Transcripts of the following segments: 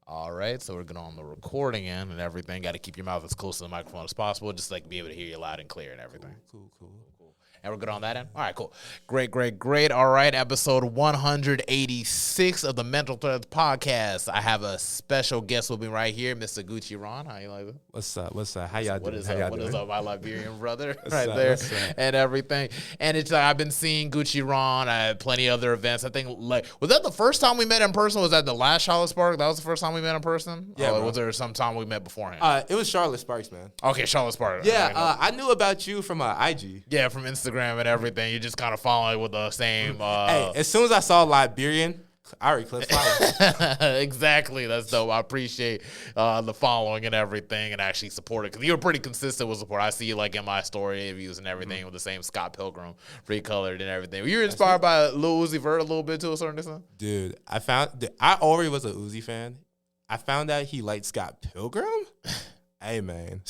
All right, so we're going on the recording end and everything. Got to keep your mouth as close to the microphone as possible, just like be able to hear you loud and clear and everything. Cool. And we're good on that end? All right, cool. Great. All right, episode 186 of the Mental Threads podcast. I have a special guest with me right here, Mr. Gucci Ron. How you like it? What's up? How y'all doing? What is up, my Liberian brother? What's right up? there What's up? and everything. And it's I've been seeing Gucci Ron at plenty of other events. I think, was that the first time we met in person? Was that the last Charlotte Spark? That was the first time we met in person? Yeah, Or bro. was there some time we met beforehand? It was Charlotte Sparks, man. Okay, Charlotte Spark. Yeah, I knew about you from IG. Yeah, from Instagram and everything. You just kind of following with the same. Hey, as soon as I saw Liberian, I already clicked follow. Exactly. That's dope. I appreciate the following and everything and actually support it because you were pretty consistent with support. I see you like in my story views and everything with the same Scott Pilgrim, pre-colored and everything. Were you inspired by Lil Uzi Vert a little bit to a certain extent? Dude, I already was a Uzi fan. I found out he liked Scott Pilgrim. Hey, man.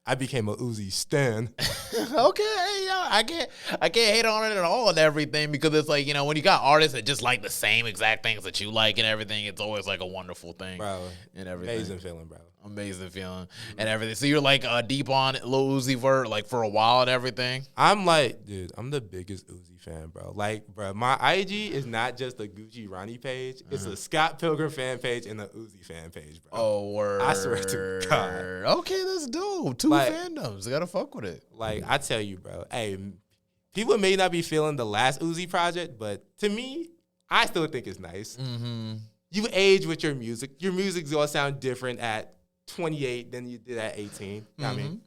I became a Uzi stan. Okay, I can't hate on it at all and everything because it's like, when you got artists that just like the same exact things that you like and everything, it's always like a wonderful thing. Bro, and everything. amazing feeling, bro. Amazing feeling and everything. So you're like deep on Lil Uzi Vert like for a while and everything? I'm like, dude, I'm the biggest Uzi fan, bro. Like, bro, my IG is not just a Gucci Ronnie page. It's a Scott Pilgrim fan page and a Uzi fan page, bro. Oh, word. I swear to God. Okay, that's dope. Two fandoms. I gotta fuck with it. Like, I tell you, bro, hey, people may not be feeling the last Uzi project, but to me, I still think it's nice. Mm-hmm. You age with your music. Your music's gonna sound different at 28 than you did at 18. You know what I mean?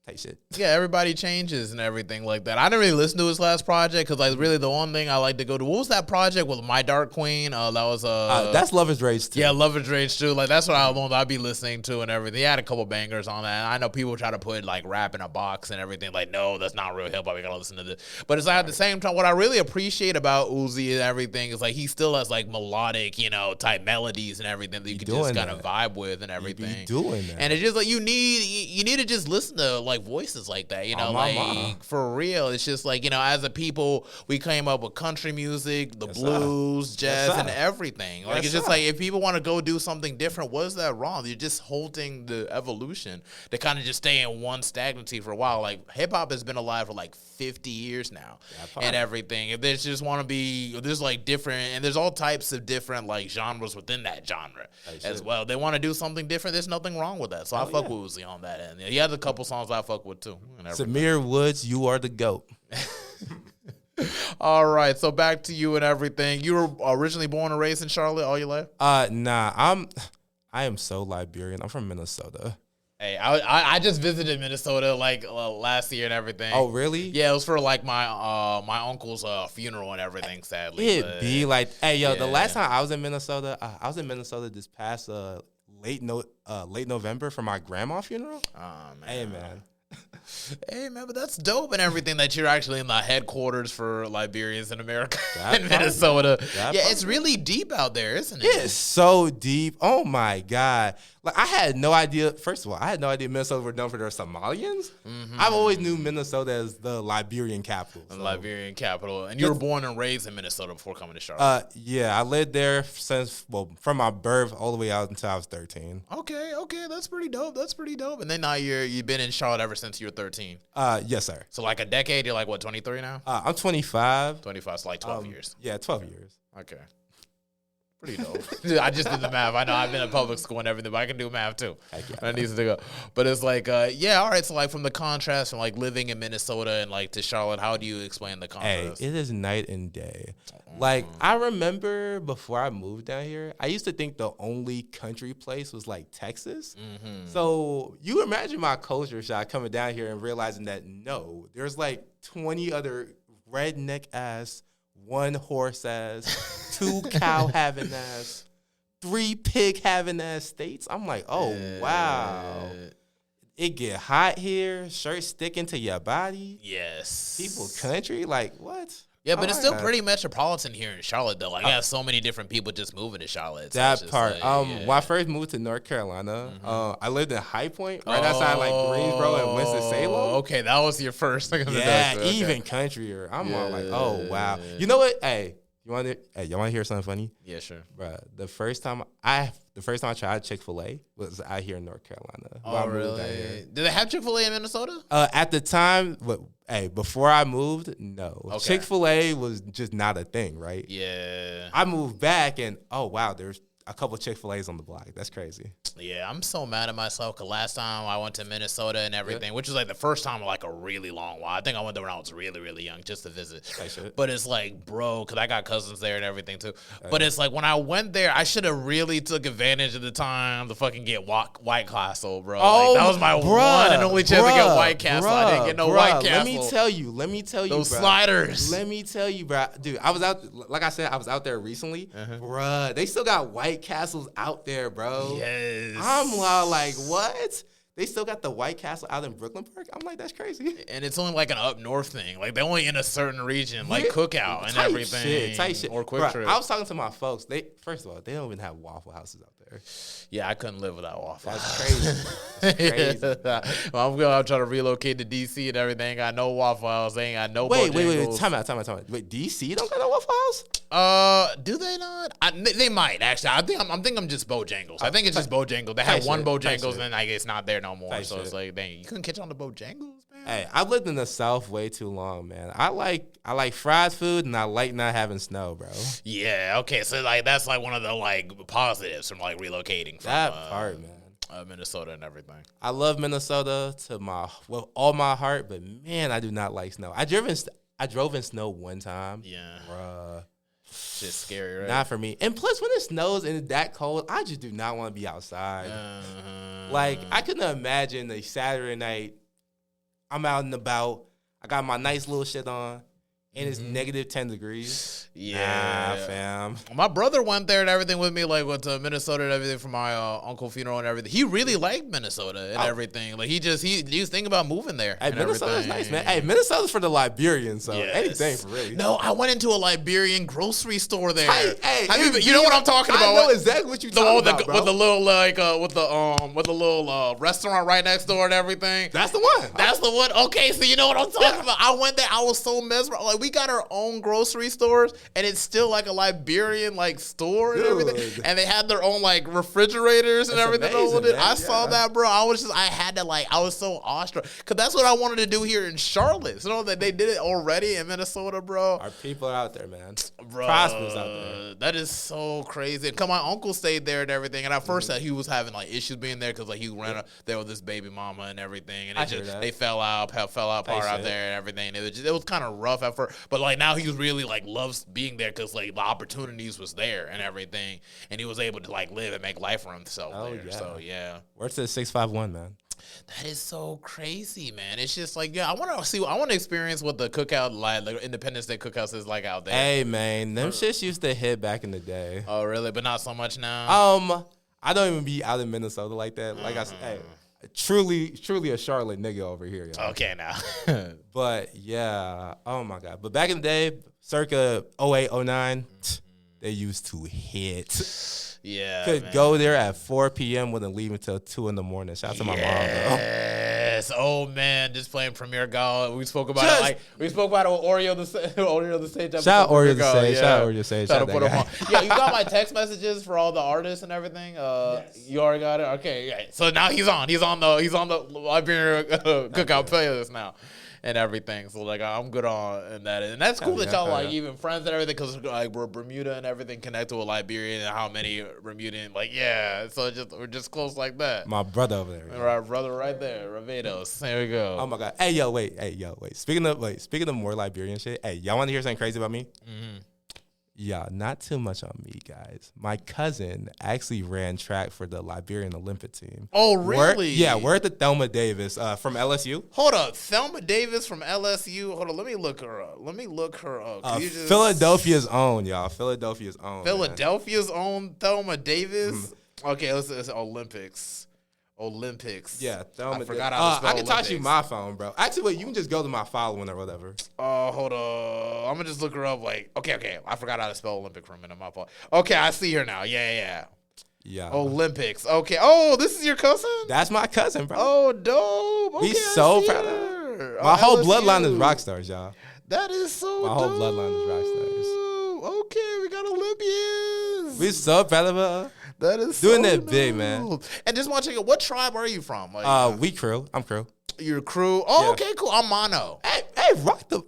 Type shit. Yeah, everybody changes and everything like that. I didn't really listen to his last project because like really the one thing I like to go to. What was that project with My Dark Queen? That was that's Love Is Rage too. Yeah, Love Is Rage too. Like that's what I'd be listening to and everything. He had a couple bangers on that. And I know people try to put like rap in a box and everything. Like, no, that's not real hip hop. We gotta listen to this. But it's like at the same time, what I really appreciate about Uzi and everything is like he still has like melodic, type melodies and everything that you can just kind of vibe with and everything. He be doing that. And it's just like you need to just listen to like voices like that, for real. It's just like, as a people, we came up with country music, the blues, jazz, and everything. Like, it's just like, if people want to go do something different, what is that wrong? You're just halting the evolution to kind of just stay in one stagnancy for a while. Like, hip hop has been alive for like 50 years now and everything. If they just want to be, there's like different, and there's all types of different like genres within that genre as well. They want to do something different. There's nothing wrong with that. So I fuck with Uzi on that end. He has a couple songs I fuck with too. Samir Woods, you are the GOAT. All right, so back to you and everything. You were originally born and raised in Charlotte all your life? Nah, I am so Liberian. I'm from Minnesota. Hey, I just visited Minnesota like last year and everything. Oh, really? Yeah, it was for like my uncle's funeral and everything. Sadly, The last time I was in Minnesota, this past late November for my grandma's funeral. Oh man, hey man. Hey man, but that's dope and everything that you're actually in the headquarters for Liberians in America in Minnesota. It's really deep out there, isn't it? It's so deep. Oh my God. Like I had no idea. First of all, I had no idea Minnesota were known for their Somalians. Mm-hmm. I've always knew Minnesota as the Liberian capital. The Liberian capital. And you were born and raised in Minnesota before coming to Charlotte. Yeah, I lived there from my birth all the way out until I was 13. Okay, that's pretty dope. And then now you've been in Charlotte ever since you were 13. Yes, sir. So like a decade, you're like what, 23 now? I'm 25. 25, so like 12 years. Yeah, 12 years. Okay. Pretty dope. I just did the math. I know I've been in public school and everything, but I can do math too. I need to go. But it's like, all right. So like from the contrast from like living in Minnesota and like to Charlotte, how do you explain the contrast? Hey, it is night and day. Like I remember before I moved down here, I used to think the only country place was like Texas. Mm-hmm. So you imagine my culture shock coming down here and realizing that no, there's like 20 other redneck ass, one horse ass, 2 cow having ass, 3 pig having ass states. I'm like, oh wow. It get hot here, shirts sticking to your body. Yes. People country, like what? Yeah, but it's still pretty metropolitan here in Charlotte, though. Like, I have so many different people just moving to Charlotte. So that part. When I first moved to North Carolina, I lived in High Point, right outside like Greensboro and Winston-Salem. Okay, that was your first. Yeah, even countryer. I'm all like, oh wow. You know what? Hey, Y'all want to hear something funny? Yeah, sure. Bruh, the first time I tried Chick-fil-A was out here in North Carolina. Oh, really? Did they have Chick-fil-A in Minnesota? At the time, before I moved, no. Okay. Chick-fil-A was just not a thing, right? Yeah. I moved back and, oh, wow, there's a couple Chick-fil-A's on the block. That's crazy. Yeah, I'm so mad at myself because last time I went to Minnesota and everything, which was like the first time in like a really long while. I think I went there when I was really, really young just to visit. But it's like, bro, because I got cousins there and everything too. But it's like when I went there, I should have really took advantage of the time to fucking get White Castle, bro. Oh, like, that was my one and only chance to get White Castle. I didn't get no White Castle. Let me tell you, those bro. sliders. Let me tell you, bro. Dude, I was out, like I said, I was out there recently. Bruh, they still got White Castles out there, bro. Yes. I'm like, what? They still got the White Castle out in Brooklyn Park? I'm like, that's crazy. And it's only like an up north thing. Like, they're only in a certain region, like Cookout and everything. Tight shit. Or Quick Trip. I was talking to my folks. First of all, they don't even have Waffle Houses out there. Yeah, I couldn't live without Waffle. That's crazy. That's crazy. Well, I'm trying to relocate to D.C. and everything. Ain't got no Waffle House. They ain't got no Wait. Bojangles. Time out. Wait, D.C. don't got no Waffle House? Do they not? They might, actually. I think I'm just Bojangles. I think it's just Bojangles. They had one Bojangles, and I guess it's not there no more. So it's like, dang, you couldn't catch on the Bojangles, man? Hey, I've lived in the South way too long, man. I like fried food, and I like not having snow, bro. Yeah, okay. So, like, that's, like, one of the, like, positives from, like, relocating from that part, man. Minnesota and everything. I love Minnesota with all my heart, but, man, I do not like snow. I drove in snow one time. Yeah. Bruh. Shit's scary, right? Not for me. And plus, when it snows and it's that cold, I just do not want to be outside. Like, I couldn't imagine a Saturday night, I'm out and about, I got my nice little shit on, and it's negative 10 degrees. Yeah. Nah, fam. My brother went there and everything with me, like went to Minnesota and everything for my uncle's funeral and everything. He really liked Minnesota and everything. Like he was thinking about moving there. Hey, Minnesota's nice, man. Hey, Minnesota's for the Liberians, so anything for really. No, I went into a Liberian grocery store there. Hey, you know what I'm talking about? I know exactly what you're talking about, bro. With the little with the little restaurant right next door and everything. That's the one. That's the one. Okay, so you know what I'm talking about. I went there. I was so mesmerized. Like, we got our own grocery stores, and it's still like a Liberian like store and everything. And they had their own like refrigerators and everything. Amazing, I saw that, bro. I was so awestruck because that's what I wanted to do here in Charlotte. So, you know that they did it already in Minnesota, bro. Our people are out there, man. Bro, Prosperous out there. That is so crazy. Cause my uncle stayed there and everything, and at first he was having like issues being there because like he ran there with this baby mama and everything, and they fell out apart out there and everything. It was kind of rough at first, but like now he was really like loves being there because like the opportunities was there and everything, and he was able to like live and make life for himself there. Yeah. So yeah, where's the 651, man? That is so crazy, man. It's just like, I want to experience what the cookout, like the Independence Day cookouts is like out there. Hey, man, them shits used to hit back in the day. Oh, really? But not so much now? I don't even be out in Minnesota like that. Like I said, hey, truly a Charlotte nigga over here, y'all. Okay, now. But, yeah, oh, my God. But back in the day, circa 08, 09, they used to hit. Yeah, could go there at 4 p.m. wouldn't leave until 2 in the morning. Shout out to my mom, though. Yes. Oh man, just playing Premier Golf. We spoke about it. Like we spoke about it with Oreo the Sage. Shout out Oreo the Sage. Shout out Oreo the Sage. Shout out that guy. Yeah, you got my text messages for all the artists and everything. Yes. You already got it. Okay. Yeah. So now he's on the Liberian cookout playlist now. And everything, so like I'm good on that, and that's cool that y'all like even friends and everything, because like we're Bermuda and everything connected with Liberia, and how many Bermudian so we're just close like that. My brother over there, our brother right there, Ravedos. There we go. Oh my God. Hey yo, wait. Speaking of more Liberian shit, hey, y'all want to hear something crazy about me? Mm-hmm. Yeah, not too much on me, guys. My cousin actually ran track for the Liberian Olympic team. Oh, really? We're at the Thelma Davis from LSU. Hold up. Thelma Davis from LSU. Hold on. Let me look her up. Philadelphia's own, y'all. Philadelphia's own. Own Thelma Davis? Mm-hmm. Okay, let's Olympics. Yeah, Thelma. I forgot how to spell I can toss you my phone, bro. Actually, wait, you can just go to my following or whatever. Hold on. I'm gonna just look her up. Like, okay. I forgot how to spell Olympic for a minute. My fault. Okay, I see her now. Yeah. Olympics. Okay. Oh, this is your cousin? That's my cousin, bro. Oh, dope. Okay, we so proud of her. My whole bloodline is rock stars, y'all. That is so dope. My whole bloodline is rock stars. Okay, we got Olympians. We so relevant. That is doing so that big, man. And just want to check it. What tribe are you from? Like, we crew. I'm crew. Your crew. Oh, okay, cool. I'm mono. Hey, rock the.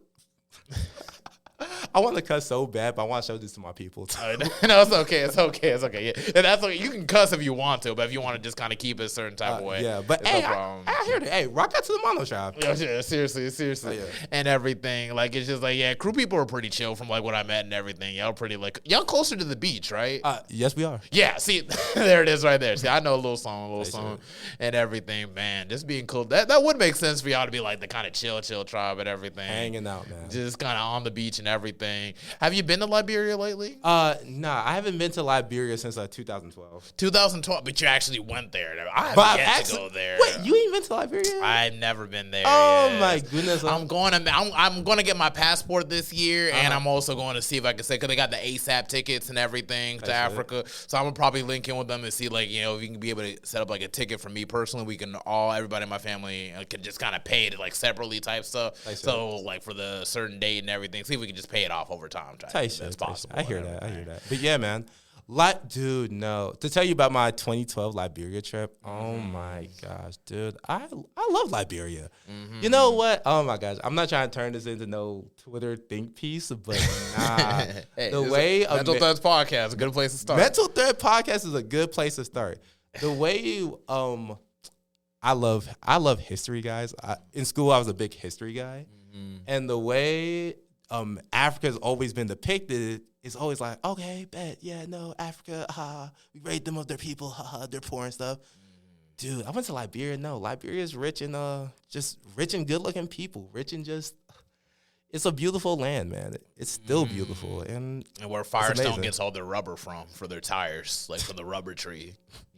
I want to cuss so bad, but I want to show this to my people. No, it's okay. It's okay. It's okay. Yeah, and that's okay. You can cuss if you want to, but if you want to just kind of keep it a certain type of way, yeah. But hey, I hear that. Hey, rock out to the mono tribe. Yeah, seriously, and everything. Like it's just like crew people are pretty chill from like what I met and everything. Y'all pretty like y'all closer to the beach, right? Yes, we are. Yeah. See, there it is, right there. See, I know a little song, and everything. Man, just being cool. That would make sense for y'all to be like the kind of chill tribe and everything, hanging out, man. Just kind of on the beach and everything. Have you been to Liberia lately? Nah, I haven't been to Liberia since 2012. 2012, but you actually went there. I have yet to go there. Wait, you ain't been to Liberia? I've never been there. Oh my goodness! I'm going to get my passport this year, and I'm also going to see if I can say because they got the ASAP tickets and everything to Africa. So I'm gonna probably link in with them and see like if you can be able to set up like a ticket for me personally. We can everybody in my family can just kind of pay it like separately type stuff. So like for the certain date and everything, see if we can just pay it off over time. That's possible. I hear that. But yeah, man. Dude, no. To tell you about my 2012 Liberia trip, oh my gosh, dude. I love Liberia. You know what? Oh my gosh. I'm not trying to turn this into no Twitter think piece, but nah. Hey, the way Mental Threads Podcast is a good place to start. Mental Thread Podcast is a good place to start. The way I love history, guys. In school I was a big history guy. And the way Africa's always been depicted. It's always like, okay, bet, yeah, no, Africa, we raid them of their people, they're poor and stuff. Dude, I went to Liberia. No, Liberia is rich and just rich and good-looking people, rich and just. It's a beautiful land, man. It's still beautiful, and where Firestone gets all their rubber for their tires, like from the rubber tree.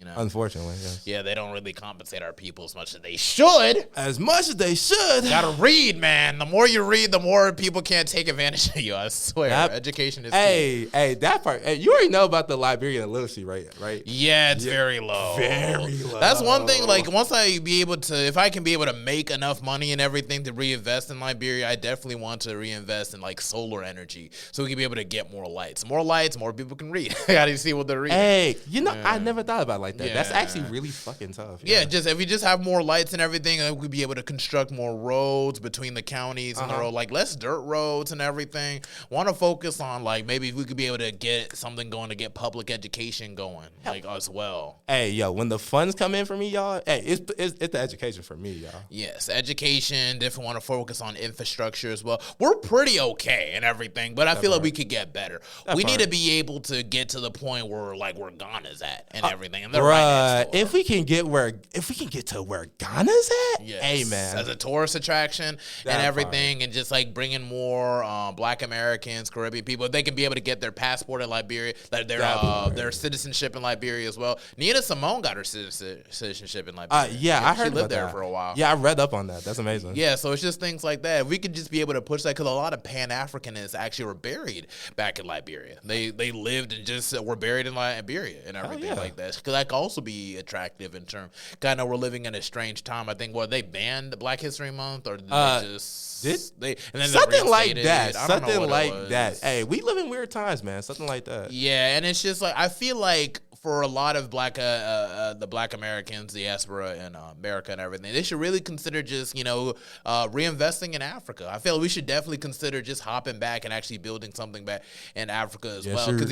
Unfortunately, yes. Yeah, they don't really compensate our people as much as they should. As much as they should. Gotta read, man. The more you read, the more people can't take advantage of you. I swear, education is key. Hey, that part. Hey, you already know about the Liberian literacy rate, right? Yeah, it's very low. Very low. That's one thing. Like once if I can be able to make enough money and everything to reinvest in Liberia, I definitely want to reinvest in like solar energy so we can be able to get more lights, more people can read. How do you see what they're reading? Hey, I never thought about it like that. That's actually really fucking tough. Just if we just have more lights and everything, we'd be able to construct more roads between the counties and the road, like less dirt roads and everything. Want to focus on like maybe if we could be able to get something going to get public education going like as well. Hey, yo, when the funds come in for me, y'all, hey, it's the education for me, y'all. Yes, education. Definitely want to focus on infrastructure as well. We're pretty okay and everything, but I feel like we could get better. We need to be able to get to the point where like where Ghana's at and everything, and they're right next door. If we can get to where Ghana's at, yes. Hey man, as a tourist attraction and everything, and just like bringing more Black Americans, Caribbean people, they can be able to get their passport in Liberia, their citizenship in Liberia as well. Nina Simone got her citizenship in Liberia. I heard she lived about there that for a while. Yeah, I read up on that. That's amazing. Yeah, so it's just things like that. If we could just be able to push that, because a lot of Pan-Africanists actually were buried back in Liberia. They lived and just were buried in Liberia and everything like that. Because that could also be attractive in terms. Cause I know we're living in a strange time. I think they banned Black History Month, or did they just something like that? Something like that. Hey, we live in weird times, man. Something like that. Yeah, and it's just like I feel like for a lot of the Black Americans, diaspora in America and everything, they should really consider just reinvesting in Africa. I feel like we should definitely consider just hopping back and actually building something back in Africa as well. Because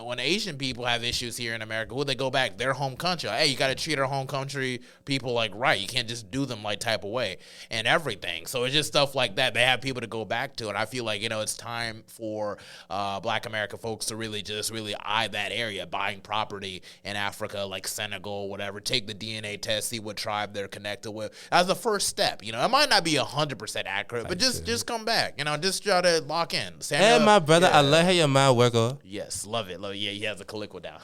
when Asian people have issues here in America, would they go back their home country? Like, hey, you got to treat our home country people like right. You can't just do them like type of way and everything. So it's just stuff like that. They have people to go back to, and I feel like it's time for Black American folks to really eye that area. Buying property in Africa, like Senegal, whatever, take the DNA test, see what tribe they're connected with as the first step. It might not be 100% accurate, but just come back. Just try to lock in. Samuel, hey, my brother, I love how your mind work. Yes, love it. Yeah, he has a calico down.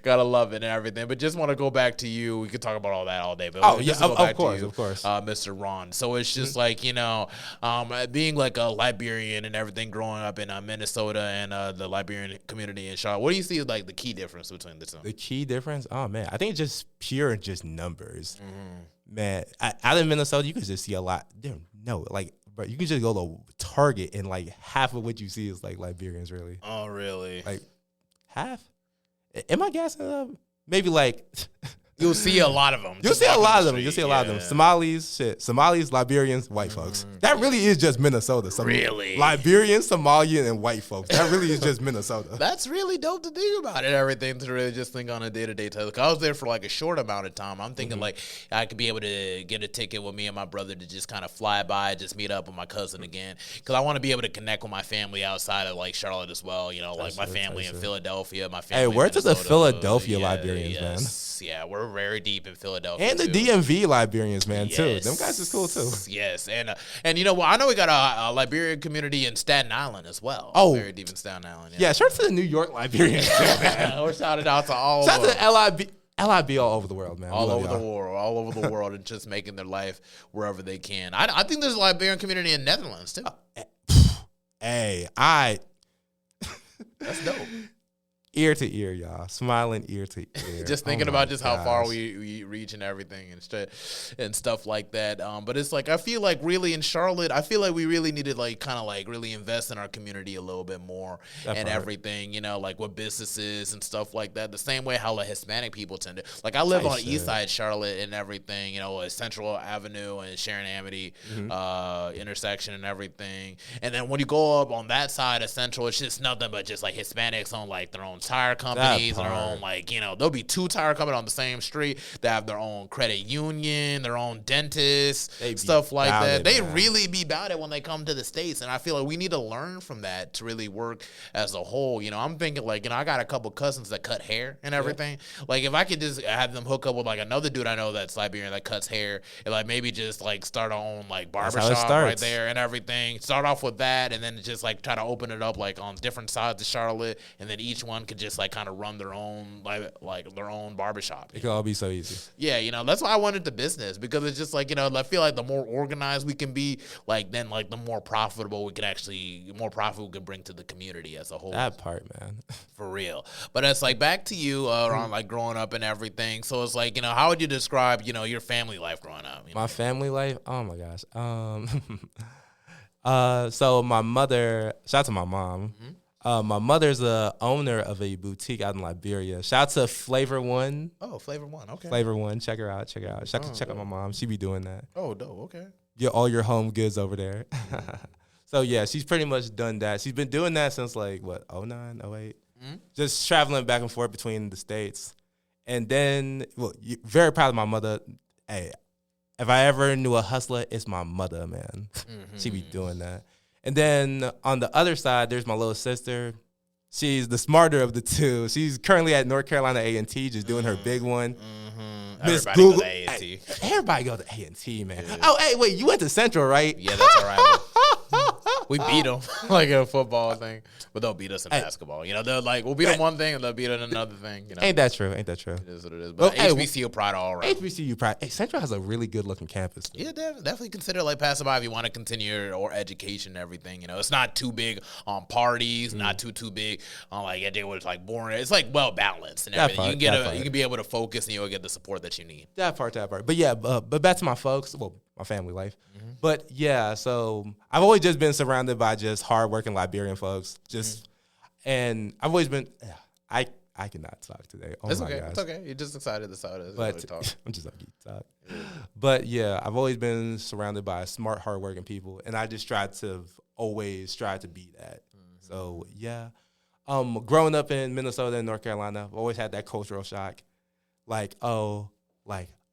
Gotta love it and everything. But just want to go back to you. We could talk about all that all day. But of course, Mr. Ron. So it's just like being like a Liberian and everything, growing up in Minnesota and the Liberian community in Charlotte. What do you see like the key difference between the two? The key difference? Oh man, I think it's just pure and just numbers. Man, out in Minnesota, you could just see a lot. But you can just go to Target and like half of what you see is like Liberians, really. Oh, really? Like half? Am I gassing it up? Maybe like you'll see a lot of them. You'll see a lot of them. You'll see a lot of them. Somalis, Liberians, white folks. That really is just Minnesota. Really? Liberian, Somalian, and white folks. That really is just Minnesota. That's really dope to think about it. Everything to really just think on a day-to-day basis. I was there for like a short amount of time. I'm thinking like I could be able to get a ticket with me and my brother to just kind of fly by, just meet up with my cousin again. Because I want to be able to connect with my family outside of like Charlotte as well. You know, like my family in Philadelphia, my family. Hey, where to the Philadelphia Liberians, man? Yeah, we're very deep in Philadelphia. And the DMV Liberians, man, too. Them guys is cool, too. Yes. And you know what? I know we got a Liberian community in Staten Island as well. Oh. Very deep in Staten Island. Yeah, shout out to the New York Liberians, too, man. We're shouted out to all shout out to the LIB all over the world, man. All over the world, and just making their life wherever they can. I think there's a Liberian community in Netherlands, too. Hey, That's dope. Ear to ear, y'all. Smiling ear to ear. Just thinking about just how far we reach and everything and stuff like that. But it's like I feel like really in Charlotte, I feel like we really need to like kind of like really invest in our community a little bit more and everything, you know, like with businesses and stuff like that. The same way how like Hispanic people tend to like I live on East Side Charlotte and everything, you know, Central Avenue and Sharon Amity intersection and everything. And then when you go up on that side of Central, it's just nothing but just like Hispanics on like their own tire companies, their own like, you know, there'll be two tire companies on the same street that have their own credit union, their own dentist, stuff like that. They really be about it when they come to the States. And I feel like we need to learn from that to really work as a whole. You know, I'm thinking like, you know, I got a couple cousins that cut hair and everything. Like if I could just have them hook up with like another dude I know that's Liberian that cuts hair and like maybe just like start our own like barbershop right there and everything. Start off with that and then just like try to open it up like on different sides of Charlotte and then each one could just like kind of run their own like their own barbershop. It could all be so easy. Yeah, you know, that's why I wanted the business because it's just like, you know, I feel like the more organized we can be, like then like the more profitable we can bring to the community as a whole. That part, man. For real. But it's like back to you around like growing up and everything. So it's like, you know, how would you describe, you know, your family life growing up? You know? My family life? Oh my gosh. So my mother, shout out to my mom. My mother's the owner of a boutique out in Liberia. Shout out to Flavor One. Oh, Flavor One. Okay. Flavor One. Check her out. Check out my mom. She be doing that. Oh, dope. Okay. Get all your home goods over there. So, yeah, she's pretty much done that. She's been doing that since, like, what, 09, 08? Just traveling back and forth between the states. And then, well, very proud of my mother. Hey, if I ever knew a hustler, it's my mother, man. She be doing that. And then on the other side, there's my little sister. She's the smarter of the two. She's currently at North Carolina A&T, just doing her big one. Miss Google. A&T. Everybody go to A&T, man. Yeah. Oh, hey, wait, you went to Central, right? Yeah, that's all right. We beat them like a football thing, but they'll beat us in basketball. You know, they're like, we'll beat them one thing and they'll beat it another thing. You know? Ain't that true? It is what it is. But HBCU pride all around. HBCU pride. Hey, Central has a really good looking campus. Yeah, definitely consider like passing by if you want to continue your education and everything. You know, it's not too big on parties, not too big on like it's like boring. It's like well balanced and everything. You can be able to focus and you'll get the support that you need. That part. But yeah, but back to my folks. Well, my family life. But yeah, so I've always just been surrounded by just hardworking Liberian folks. And I've always been. I cannot talk today. Oh it's my okay. gosh. It's okay. You're just excited. That's how it is. But I'm just lucky to talk. But yeah, I've always been surrounded by smart, hardworking people, and I just always tried to be that. So yeah, growing up in Minnesota and North Carolina, I've always had that cultural shock.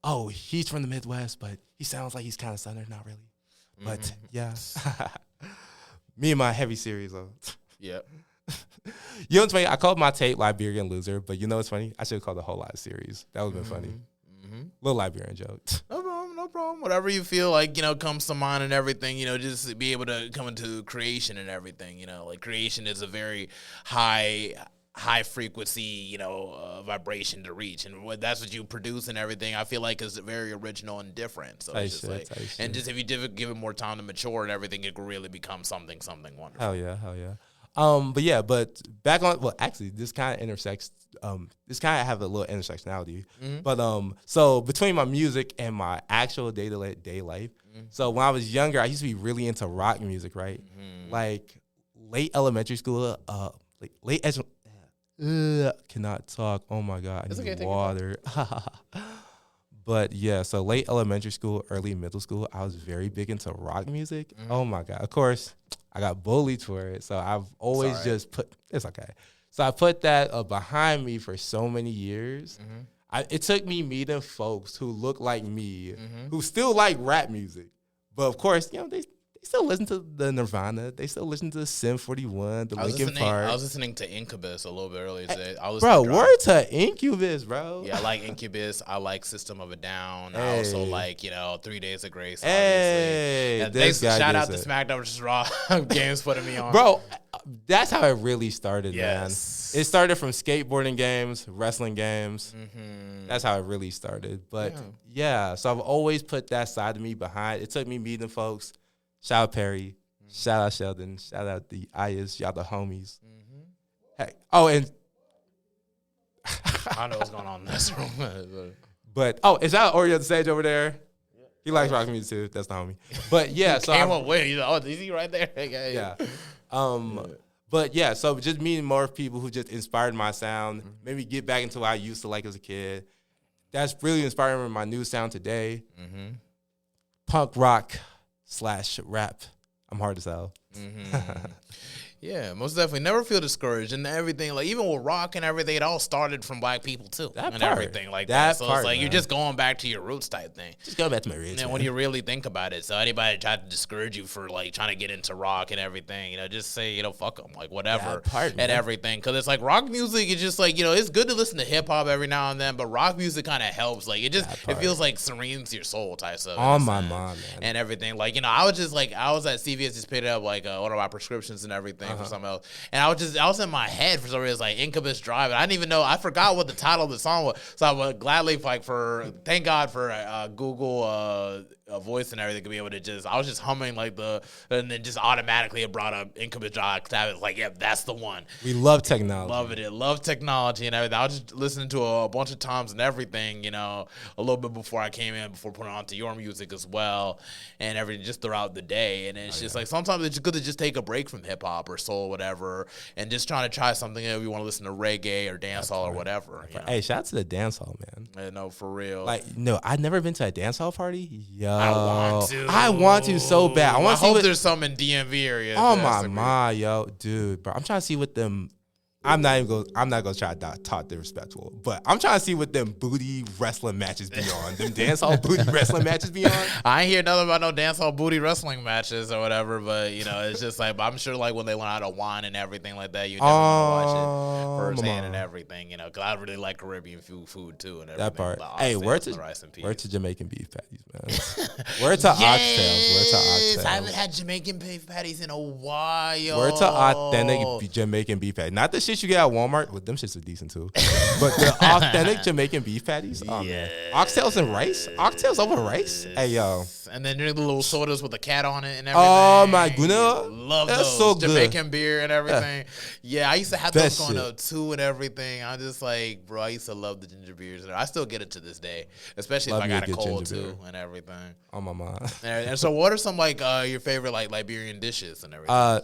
Oh, he's from the Midwest, but he sounds like he's kind of Southern, not really. But yeah, me and my heavy series though. Yep. You know what's funny? I called my tape Liberian Loser, but you know what's funny? I should have called the whole lot of series. That would have been funny. Little Liberian joke. No problem. Whatever you feel like, you know, comes to mind and everything, you know, just be able to come into creation and everything, you know. Like creation is a very high frequency, you know, vibration to reach, and that's what you produce and everything. I feel like is very original and different. So it's just if you give it more time to mature and everything, it could really become something wonderful. Hell yeah. But back on. Well, actually, this kind of intersects. This kind of have a little intersectionality. But so between my music and my actual day life. So when I was younger, I used to be really into rock music, right? Like late elementary school. Cannot talk. Oh my god, I need water. But yeah, so late elementary school, early middle school, I was very big into rock music. Oh my god! Of course, I got bullied for it, so I've always just put. It's okay. So I put that behind me for so many years. It took me meeting folks who look like me, who still like rap music, but of course, they still listen to the Nirvana. They still listen to Sim 41, the Linkin Park. I was listening to Incubus a little bit earlier today. Word to Incubus, bro. Yeah, I like Incubus. I like System of a Down. Hey. I also like, 3 Days of Grace, hey, obviously. Shout out to SmackDown vs. Raw games putting me on. Bro, that's how it really started, man. It started from skateboarding games, wrestling games. That's how it really started. But, yeah, so I've always put that side of me behind. It took me meeting folks. Shout out Perry. Shout out Sheldon. Shout out the Ayas. Y'all the homies. Hey. Oh, and I don't know what's going on in this room. But is that Oreo on the stage over there? Yeah. He likes rock music too. That's the homie. But yeah, so came up with. Is he right there? Yeah. But yeah, so just meeting more people who just inspired my sound, maybe get back into what I used to like as a kid. That's really inspiring my new sound today. Punk rock / rap. I'm hard to sell. Yeah, most definitely. Never feel discouraged and everything. Like even with rock and everything, it all started from black people too, everything like that. So it's like you're just going back to your roots type thing. Just go back to my roots. And when you really think about it, so anybody try to discourage you for like trying to get into rock and everything, just say fuck them, like whatever and everything. Because it's like rock music is just like it's good to listen to hip hop every now and then, but rock music kind of helps. Like it feels like serenes your soul type stuff. On my mind, man, and everything. Like I was just like I was at CVS just picked up like one of my prescriptions and everything. For something else, and I was in my head for some reason like Incubus Drive, and I didn't even know, I forgot what the title of the song was, so I would gladly thank God for Google voice and everything to be able to I was just humming and then just automatically it brought up Incubus Drive. I was like, yeah, that's the one. We love technology. Love technology and everything. I was just listening to a bunch of times and everything, a little bit before I came in, before putting on to your music as well, and everything just throughout the day. And it's just like sometimes it's good to just take a break from hip hop or soul, or whatever, and just trying to try something. If you want to listen to reggae or dancehall or whatever. Hey, shout out to the dancehall, man. No, for real. I've never been to a dancehall party. Yo, I want to so bad. I hope there's some in DMV area. Oh my, yo, dude, bro. I'm trying to see what them. I'm not gonna try to talk disrespectful, but I'm trying to see what them booty wrestling matches be on. Them dancehall booty wrestling matches be on. I ain't hear nothing about no dancehall booty wrestling matches or whatever, but it's just like, but I'm sure like when they learn how to whine and everything like that, you definitely want to watch it firsthand and everything, because I really like Caribbean food too and everything. That part. Hey, word to Jamaican beef patties, man. Word to oxtails. Word to oxtails. I haven't had Jamaican beef patties in a while. Word to authentic Jamaican beef patties, not the shit you get at Walmart. Well, them shits are decent too. But the authentic Jamaican beef patties. Man. Oxtails and rice. Oxtails over rice. Hey, yo. And then the little sodas with a cat on it and everything. Oh my goodness. Love That's those. so good. Jamaican beer and everything. Yeah, I used to have those going up too and everything. I'm just like, bro, I used to love the ginger beers. I still get it to this day, especially if I got a cold too and everything. Oh my mind. And so what are some like your favorite like Liberian dishes and everything?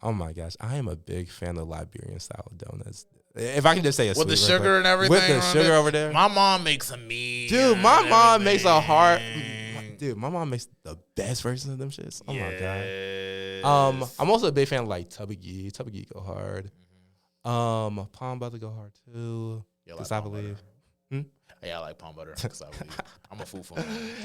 Oh my gosh, I am a big fan of Liberian style donuts. If I can just say a with sweet the sugar and everything. With the sugar over there. My mom makes a mean. Dude, my mom makes a hard. Dude, my mom makes the best versions of them shits. Oh my god. I'm also a big fan of like Tubby Gee. Tubby Gee go hard. Palm butter go hard too. Because I believe. Yeah, I like palm butter. Cause I'm a fufu.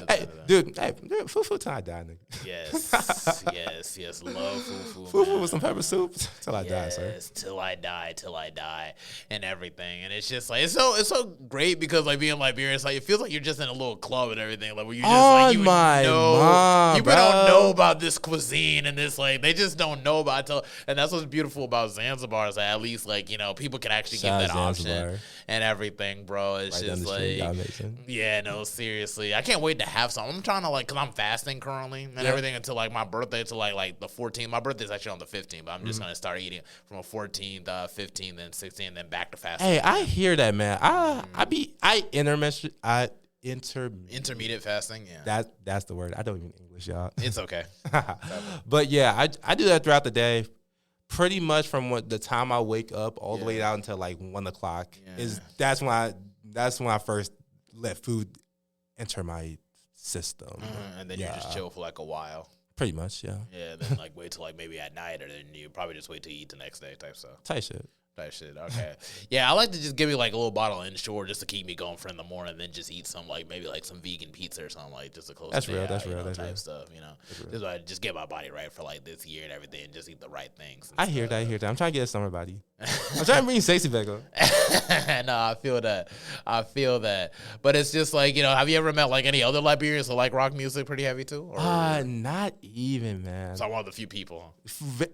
Hey, dude, fufu till I die, nigga. Yes, love fufu. Fufu with some pepper soup till I die, sir. Yes, till I die, and everything. And it's just like it's so great because like being Liberian, it's like it feels like you're just in a little club and everything. Like where you just people don't know about this cuisine and this like they just don't know about it. And that's what's beautiful about Zanzibar is that at least like people can actually give that option and everything, bro. It's just like. amazing. Y'all amazing. Yeah, no, seriously. I can't wait to have some. I'm trying to because I'm fasting currently and everything until my birthday to like the 14th. My birthday's actually on the 15th, but I'm just gonna start eating from a 14th, 15th, then 16th, then back to fasting. Hey, I hear that, man. Intermediate fasting. Yeah, that's the word. I don't even English, y'all. It's okay. But yeah, I do that throughout the day. Pretty much from the time I wake up all the way out until like 1 o'clock that's when I first let food enter my system. And then you just chill for like a while. Pretty much, yeah. Yeah, then wait till maybe at night, or then you probably just wait to eat the next day type stuff. Type shit. Okay. Yeah, I like to just give you like a little bottle of Ensure just to keep me going for in the morning, and then just eat some maybe some vegan pizza or something just to close that's the real, day that's out, real, that's type real. stuff, just get my body right for this year and everything, and just eat the right things. I hear that. I'm trying to get a summer body. I'm trying to bring sexy back up. No, I feel that. But it's just have you ever met any other Liberians who like rock music pretty heavy too? Not even, man. So I'm one of the few people.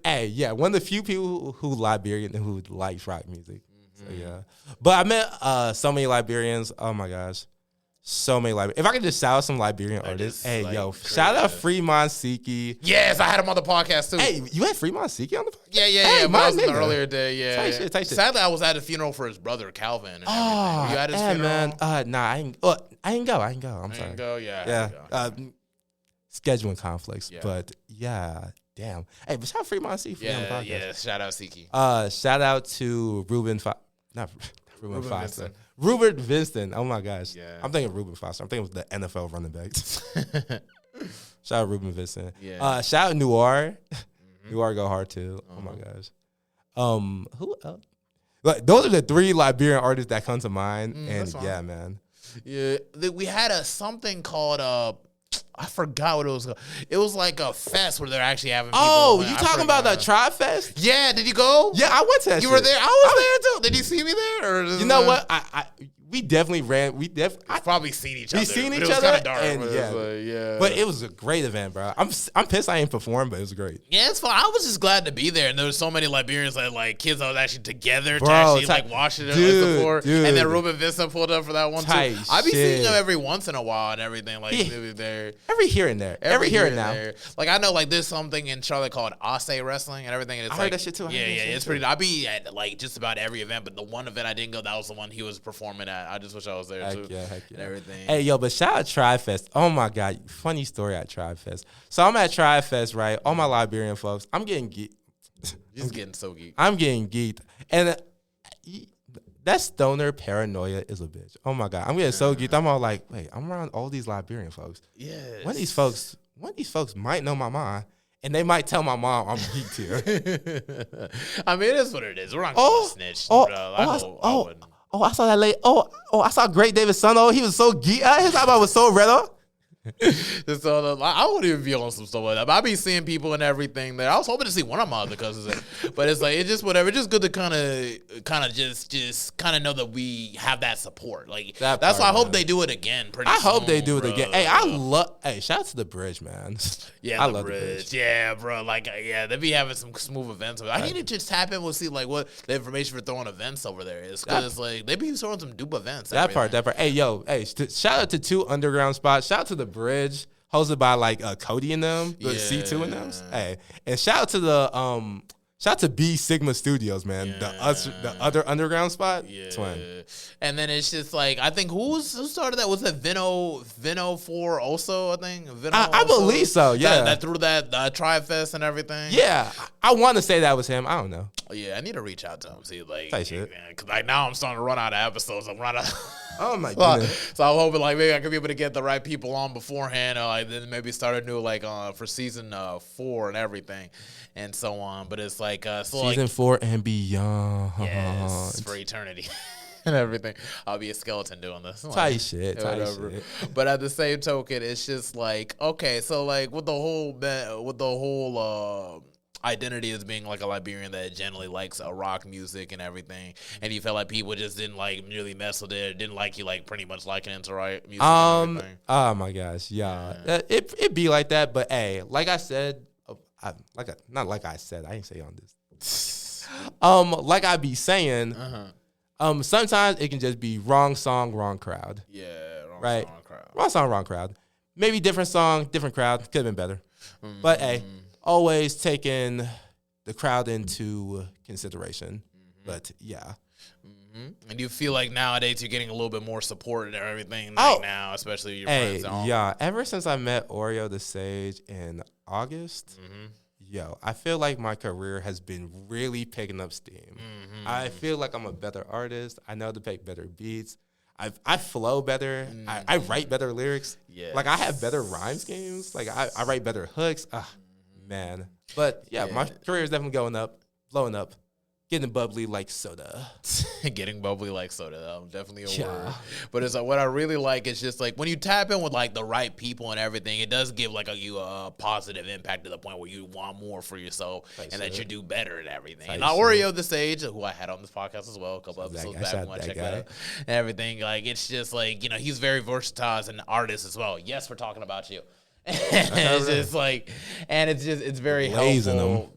Hey, yeah, one of the few people who Liberian and who likes rock music. So, yeah, but I met so many Liberians. Oh my gosh, so many Liberians. If I could just shout out some Liberian artists, hey shout out Fremont Siki. Yes, I had him on the podcast too. Hey, you had Fremont Siki on the podcast? Yeah. But I was in the earlier day. Yeah, tight shit. Sadly, I was at a funeral for his brother Calvin. And everything. Were you at his funeral? Man. Nah, I ain't go. I'm sorry. Go. Yeah. Scheduling conflicts, but yeah. Damn. Hey, but shout out Fremont Siki for on the podcast. Yeah. Shout out Siki. Shout out to Ruben Foster. Ruben Vincent. Oh my gosh. Yeah. I'm thinking Ruben Foster. I'm thinking it was the NFL running backs. Shout out Ruben Vincent. Yeah. Shout out Noir. Noir go hard too. Oh my gosh. Who else? Those are the 3 Liberian artists that come to mind. And yeah, man. Yeah. We had something called I forgot what it was. It was like a fest where they're actually having people. Oh, you talking about the Tribe Fest? Yeah, did you go? Yeah, I went to that. You were there? I was there too. Did you see me there? Or you know what? We definitely ran. I've probably seen each other. We seen each other. It was kind of dark. And but it was a great event, bro. I'm pissed I ain't performed, but it was great. Yeah, it's fun. I was just glad to be there, and there was so many Liberians kids that was actually together to actually watch it before. And then Ruben Vincent pulled up for that one too. I be seeing him every once in a while and everything. There every here and there, every here and now. I know there's something in Charlotte called Ase Wrestling and everything. And it's I heard that shit too. Yeah, it's pretty. I be at just about every event, but the one event I didn't go, that was the one he was performing at. I just wish I was there. Heck yeah. And everything. Hey, yo, but shout out Tribe Fest. Oh my God, funny story at Tribe Fest. So I'm at Tribe Fest, right? All my Liberian folks. I'm getting geeked. Just getting so geeked. I'm getting geeked, and that stoner paranoia is a bitch. Oh my God, I'm getting so geeked. I'm all like, wait, I'm around all these Liberian folks. Yeah. One of these folks might know my mom. And they might tell my mom I'm geeked here. I mean, it is what it is. We're not going to snitch, bro. I wouldn't. Oh, I saw that lady. I saw Great David's son. Oh, he was so geek. His eyebrow was so red. So I wouldn't even be on some stuff like that. But I be seeing people and everything there. I was hoping to see one of my other cousins there. But it's it's just whatever. It's just good to kind of just kind of know that we have that support. That's why I hope they do it again. I hope they do it again. Hey, shout out to the Bridge, man. Yeah, I love the Bridge. Yeah, bro. They be having some smooth events. I need to just tap in. We'll see what the information for throwing events over there is, because they be throwing some dupe events. That part. Hey, yo, shout out to 2 underground spots. Shout out to the Bridge, hosted by Cody and them, the C2 and them. Hey, and shout out to B Sigma Studios, man. Yeah. The other underground spot. Yeah. Twin. And then it's just I think who started that? Was it Vino 4 also, I think? I believe so, yeah. That through that Tribe Fest and everything. Yeah. I want to say that was him. I don't know. Yeah, I need to reach out to him. See, shit. Because now I'm starting to run out of episodes. I'm running out. Oh my goodness. So I'm hoping maybe I could be able to get the right people on beforehand, then maybe start a new for season 4 and everything, and so on. But it's season 4 and beyond. Yes, for eternity. And everything. I'll be a skeleton doing this. Tight shit. But at the same token, it's just okay, so with the whole identity as being a Liberian that generally likes rock music and everything, and you felt like people just didn't really mess with it, didn't like you pretty much liking into right music. Oh my gosh, yeah. It be like that, but hey, like I said, not like I said, I ain't say on this. Like I be saying, Sometimes it can just be wrong song, wrong crowd. Yeah, right? Wrong crowd. Wrong song, wrong crowd. Maybe different song, different crowd. Could have been better. But hey, always taking the crowd into consideration. But yeah. And you feel like nowadays you're getting a little bit more support and everything now, especially your friends. Yeah. Ever since I met Oreo the Sage in August, I feel like my career has been really picking up steam. I feel like I'm a better artist. I know to pick better beats. I flow better. I write better lyrics. Yes. Like I have better rhyme schemes. Like I write better hooks. Man. But yeah, my career is definitely going up, blowing up. Getting bubbly like soda. Getting bubbly like soda, though. Definitely a word. But it's like what I really like is just like when you tap in with like the right people and everything, it does give like you a positive impact to the point where you want more for yourself that you do better and everything. And Oreo the Sage, who I had on this podcast as well, a couple episodes back, I want to check that out and everything. Like it's just like, he's very versatile as an artist as well. Yes, we're talking about you. It's just like, and it's very helpful.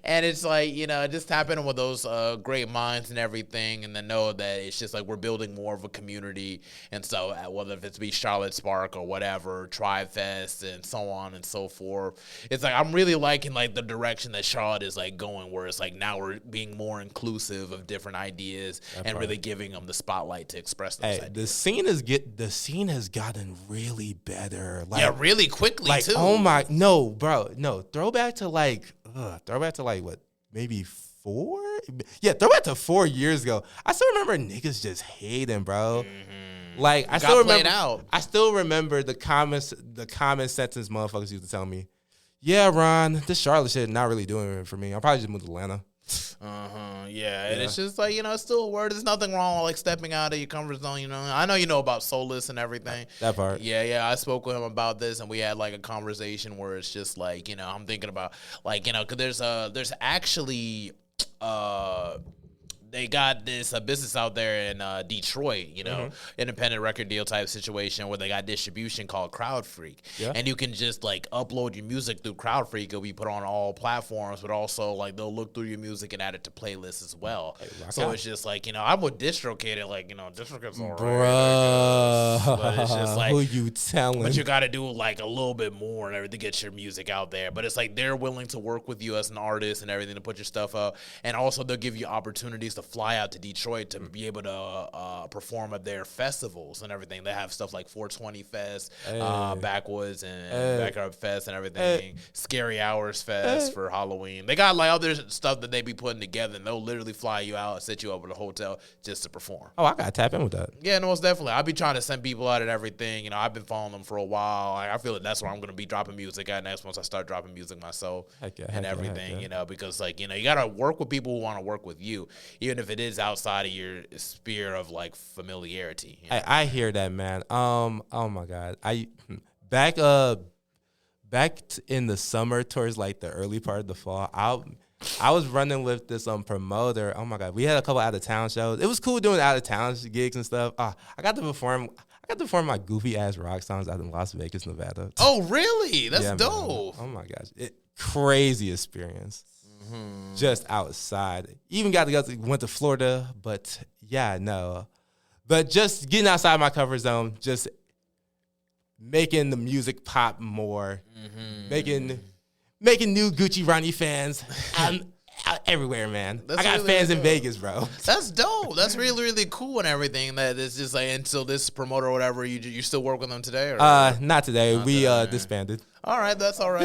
And it's like, just tap in with those great minds and everything, and then know that it's just like we're building more of a community. And so whether if it's be Charlotte Spark or whatever, Tribe Fest and so on and so forth, it's like I'm really liking like the direction that Charlotte is like going, where it's like now we're being more inclusive of different ideas really giving them the spotlight to express those ideas. The scene has gotten really better. Like, really quickly too. Oh my, no, bro, no. Throwback to what, maybe 4? Yeah, throwback to 4 years ago. I still remember niggas just hating, bro. Like I still remember the common sentence motherfuckers used to tell me. Yeah, Ron, this Charlotte shit not really doing it for me. I'll probably just move to Atlanta. Yeah, and it's just like, it's still a word. There's nothing wrong with like stepping out of your comfort zone, I know you know about Soulless and everything. That part. Yeah, I spoke with him about this, and we had like a conversation where it's just like, I'm thinking about like, because there's actually they got this business out there in Detroit, independent record deal type situation where they got distribution called Crowd Freak. Yeah. And you can just like upload your music through Crowd Freak. It'll be put on all platforms, but also like they'll look through your music and add it to playlists as well. So it's just like, I'm with DistroKid and like, DistroKid's all right. Bruh. But it's just like, who you telling? But you got to do like a little bit more and everything to get your music out there. But it's like they're willing to work with you as an artist and everything to put your stuff out. And also they'll give you opportunities to fly out to Detroit to be able to perform at their festivals and everything. They have stuff like 420 Fest, Backwoods and Backyard Fest and everything, Scary Hours Fest for Halloween. They got like other stuff that they be putting together, and they'll literally fly you out and set you up at a hotel just to perform. Oh, I gotta tap in with that. Yeah, no, most definitely. I'll be trying to send people out and everything. I've been following them for a while. I feel like that's where I'm gonna be dropping music at next once I start dropping music myself and everything. Because like you gotta work with people who want to work with you, even if it is outside of your sphere of like familiarity. I hear that, man. Oh my God. Back in the summer towards like the early part of the fall, I was running with this promoter. Oh my God. We had a couple out of town shows. It was cool doing out of town gigs and stuff. I got to perform my goofy ass rock songs out in Las Vegas, Nevada. Oh, really? That's dope. Man. Oh my gosh. Crazy experience. Just outside. Even went to Florida, but yeah, no. But just getting outside my comfort zone, just making the music pop more, making new Gucci Ronnie fans everywhere, man. I got fans in Vegas, bro. That's dope. That's really, really cool and everything. That it's just like until this promoter or whatever, you still work with them today? Or? Not today. We disbanded. All right, that's all right.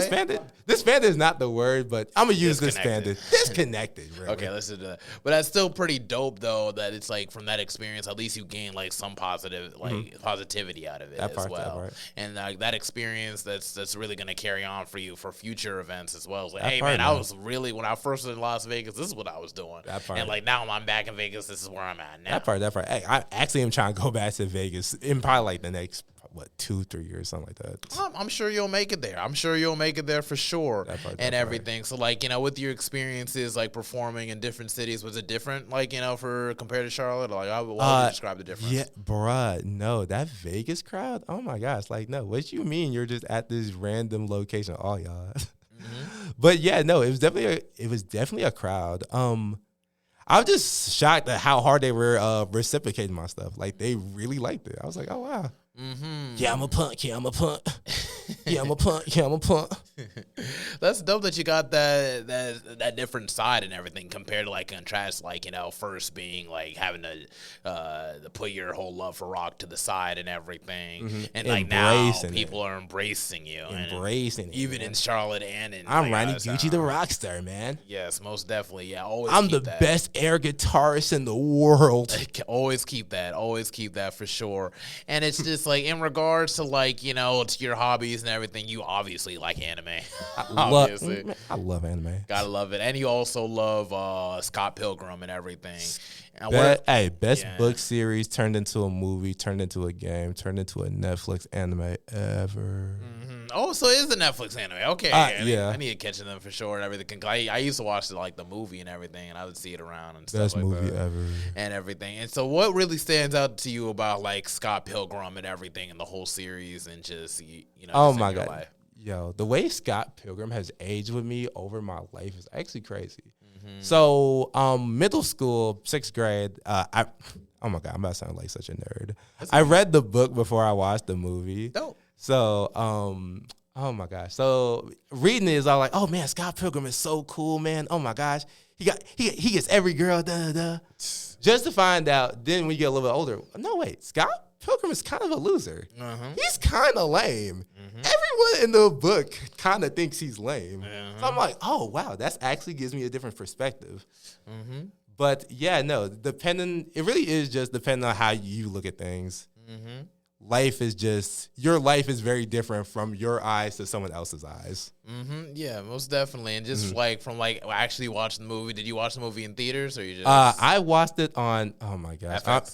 Disbanded is not the word, but I'm going to use disbanded. Disconnected, really. Okay, let's do that. But that's still pretty dope, though, that it's like from that experience, at least you gain like some positivity out of it as well. That part. And that experience, that's really going to carry on for you for future events as well. It's like, hey, man, I was really, when I first was in Las Vegas, this is what I was doing. That part. And like now I'm back in Vegas, this is where I'm at now. That part. Hey, I actually am trying to go back to Vegas in probably like the next 2-3 years, something like that. I'm sure you'll make it there. I'm sure you'll make it there for sure. And everything. So like, with your experiences like performing in different cities, was it different like, for compared to Charlotte? Like how would you describe the difference? Yeah, bruh, no, that Vegas crowd, oh my gosh, like no, what you mean you're just at this random location, all y'all. But yeah, no, it was definitely a crowd. I'm just shocked at how hard they were reciprocating my stuff. Like, they really liked it. I was like, oh, wow. Mm-hmm. Yeah, I'm a punk. Yeah, I'm a punk. Yeah, I'm a punk. Yeah, I'm a punk. That's dope that you got that different side and everything compared to, like, contrast, like, you know, first being like having to put your whole love for rock to the side and everything, Mm-hmm. and like now people are embracing you, even in Charlotte and in. I'm Ronnie Gucci, the rock star, man. Yes, most definitely. Yeah, always. I'm the best air guitarist in the world. Always keep that for sure. And it's just like in regards to, like, you know, to your hobbies and everything, you obviously like anime. I love anime. Gotta love it. And you also love Scott Pilgrim and everything. And best book series turned into a movie, turned into a game, turned into a Netflix anime ever. Mm-hmm. Oh, so it is the Netflix anime. Okay. Yeah. I need to catch them for sure and everything. I used to watch like the movie and everything, and I would see it around and stuff best like movie that. ever. And everything. And so what really stands out to you about, like, Scott Pilgrim and everything and the whole series and just, you know, oh just my in your God. life? Yo, the way Scott Pilgrim has aged with me over my life is actually crazy. Mm-hmm. So, middle school, 6th grade, oh my God, I'm about to sound like such a nerd. I read the book before I watched the movie. Dope. So, oh my gosh. So reading it is all like, oh man, Scott Pilgrim is so cool, man. Oh my gosh. He gets every girl, Just to find out, then when you get a little bit older, no wait, Scott Pilgrim is kind of a loser. Uh-huh. He's kind of lame. Mm-hmm. Everyone in the book kind of thinks he's lame. Uh-huh. So I'm like, oh wow, that actually gives me a different perspective. Mm-hmm. But yeah, no, it really is just depending on how you look at things. Mm-hmm. Your life is very different from your eyes to someone else's eyes. Mm-hmm. Yeah, most definitely. And just like from like actually watching the movie, did you watch the movie in theaters or you just? I watched it on. Oh my gosh! I'm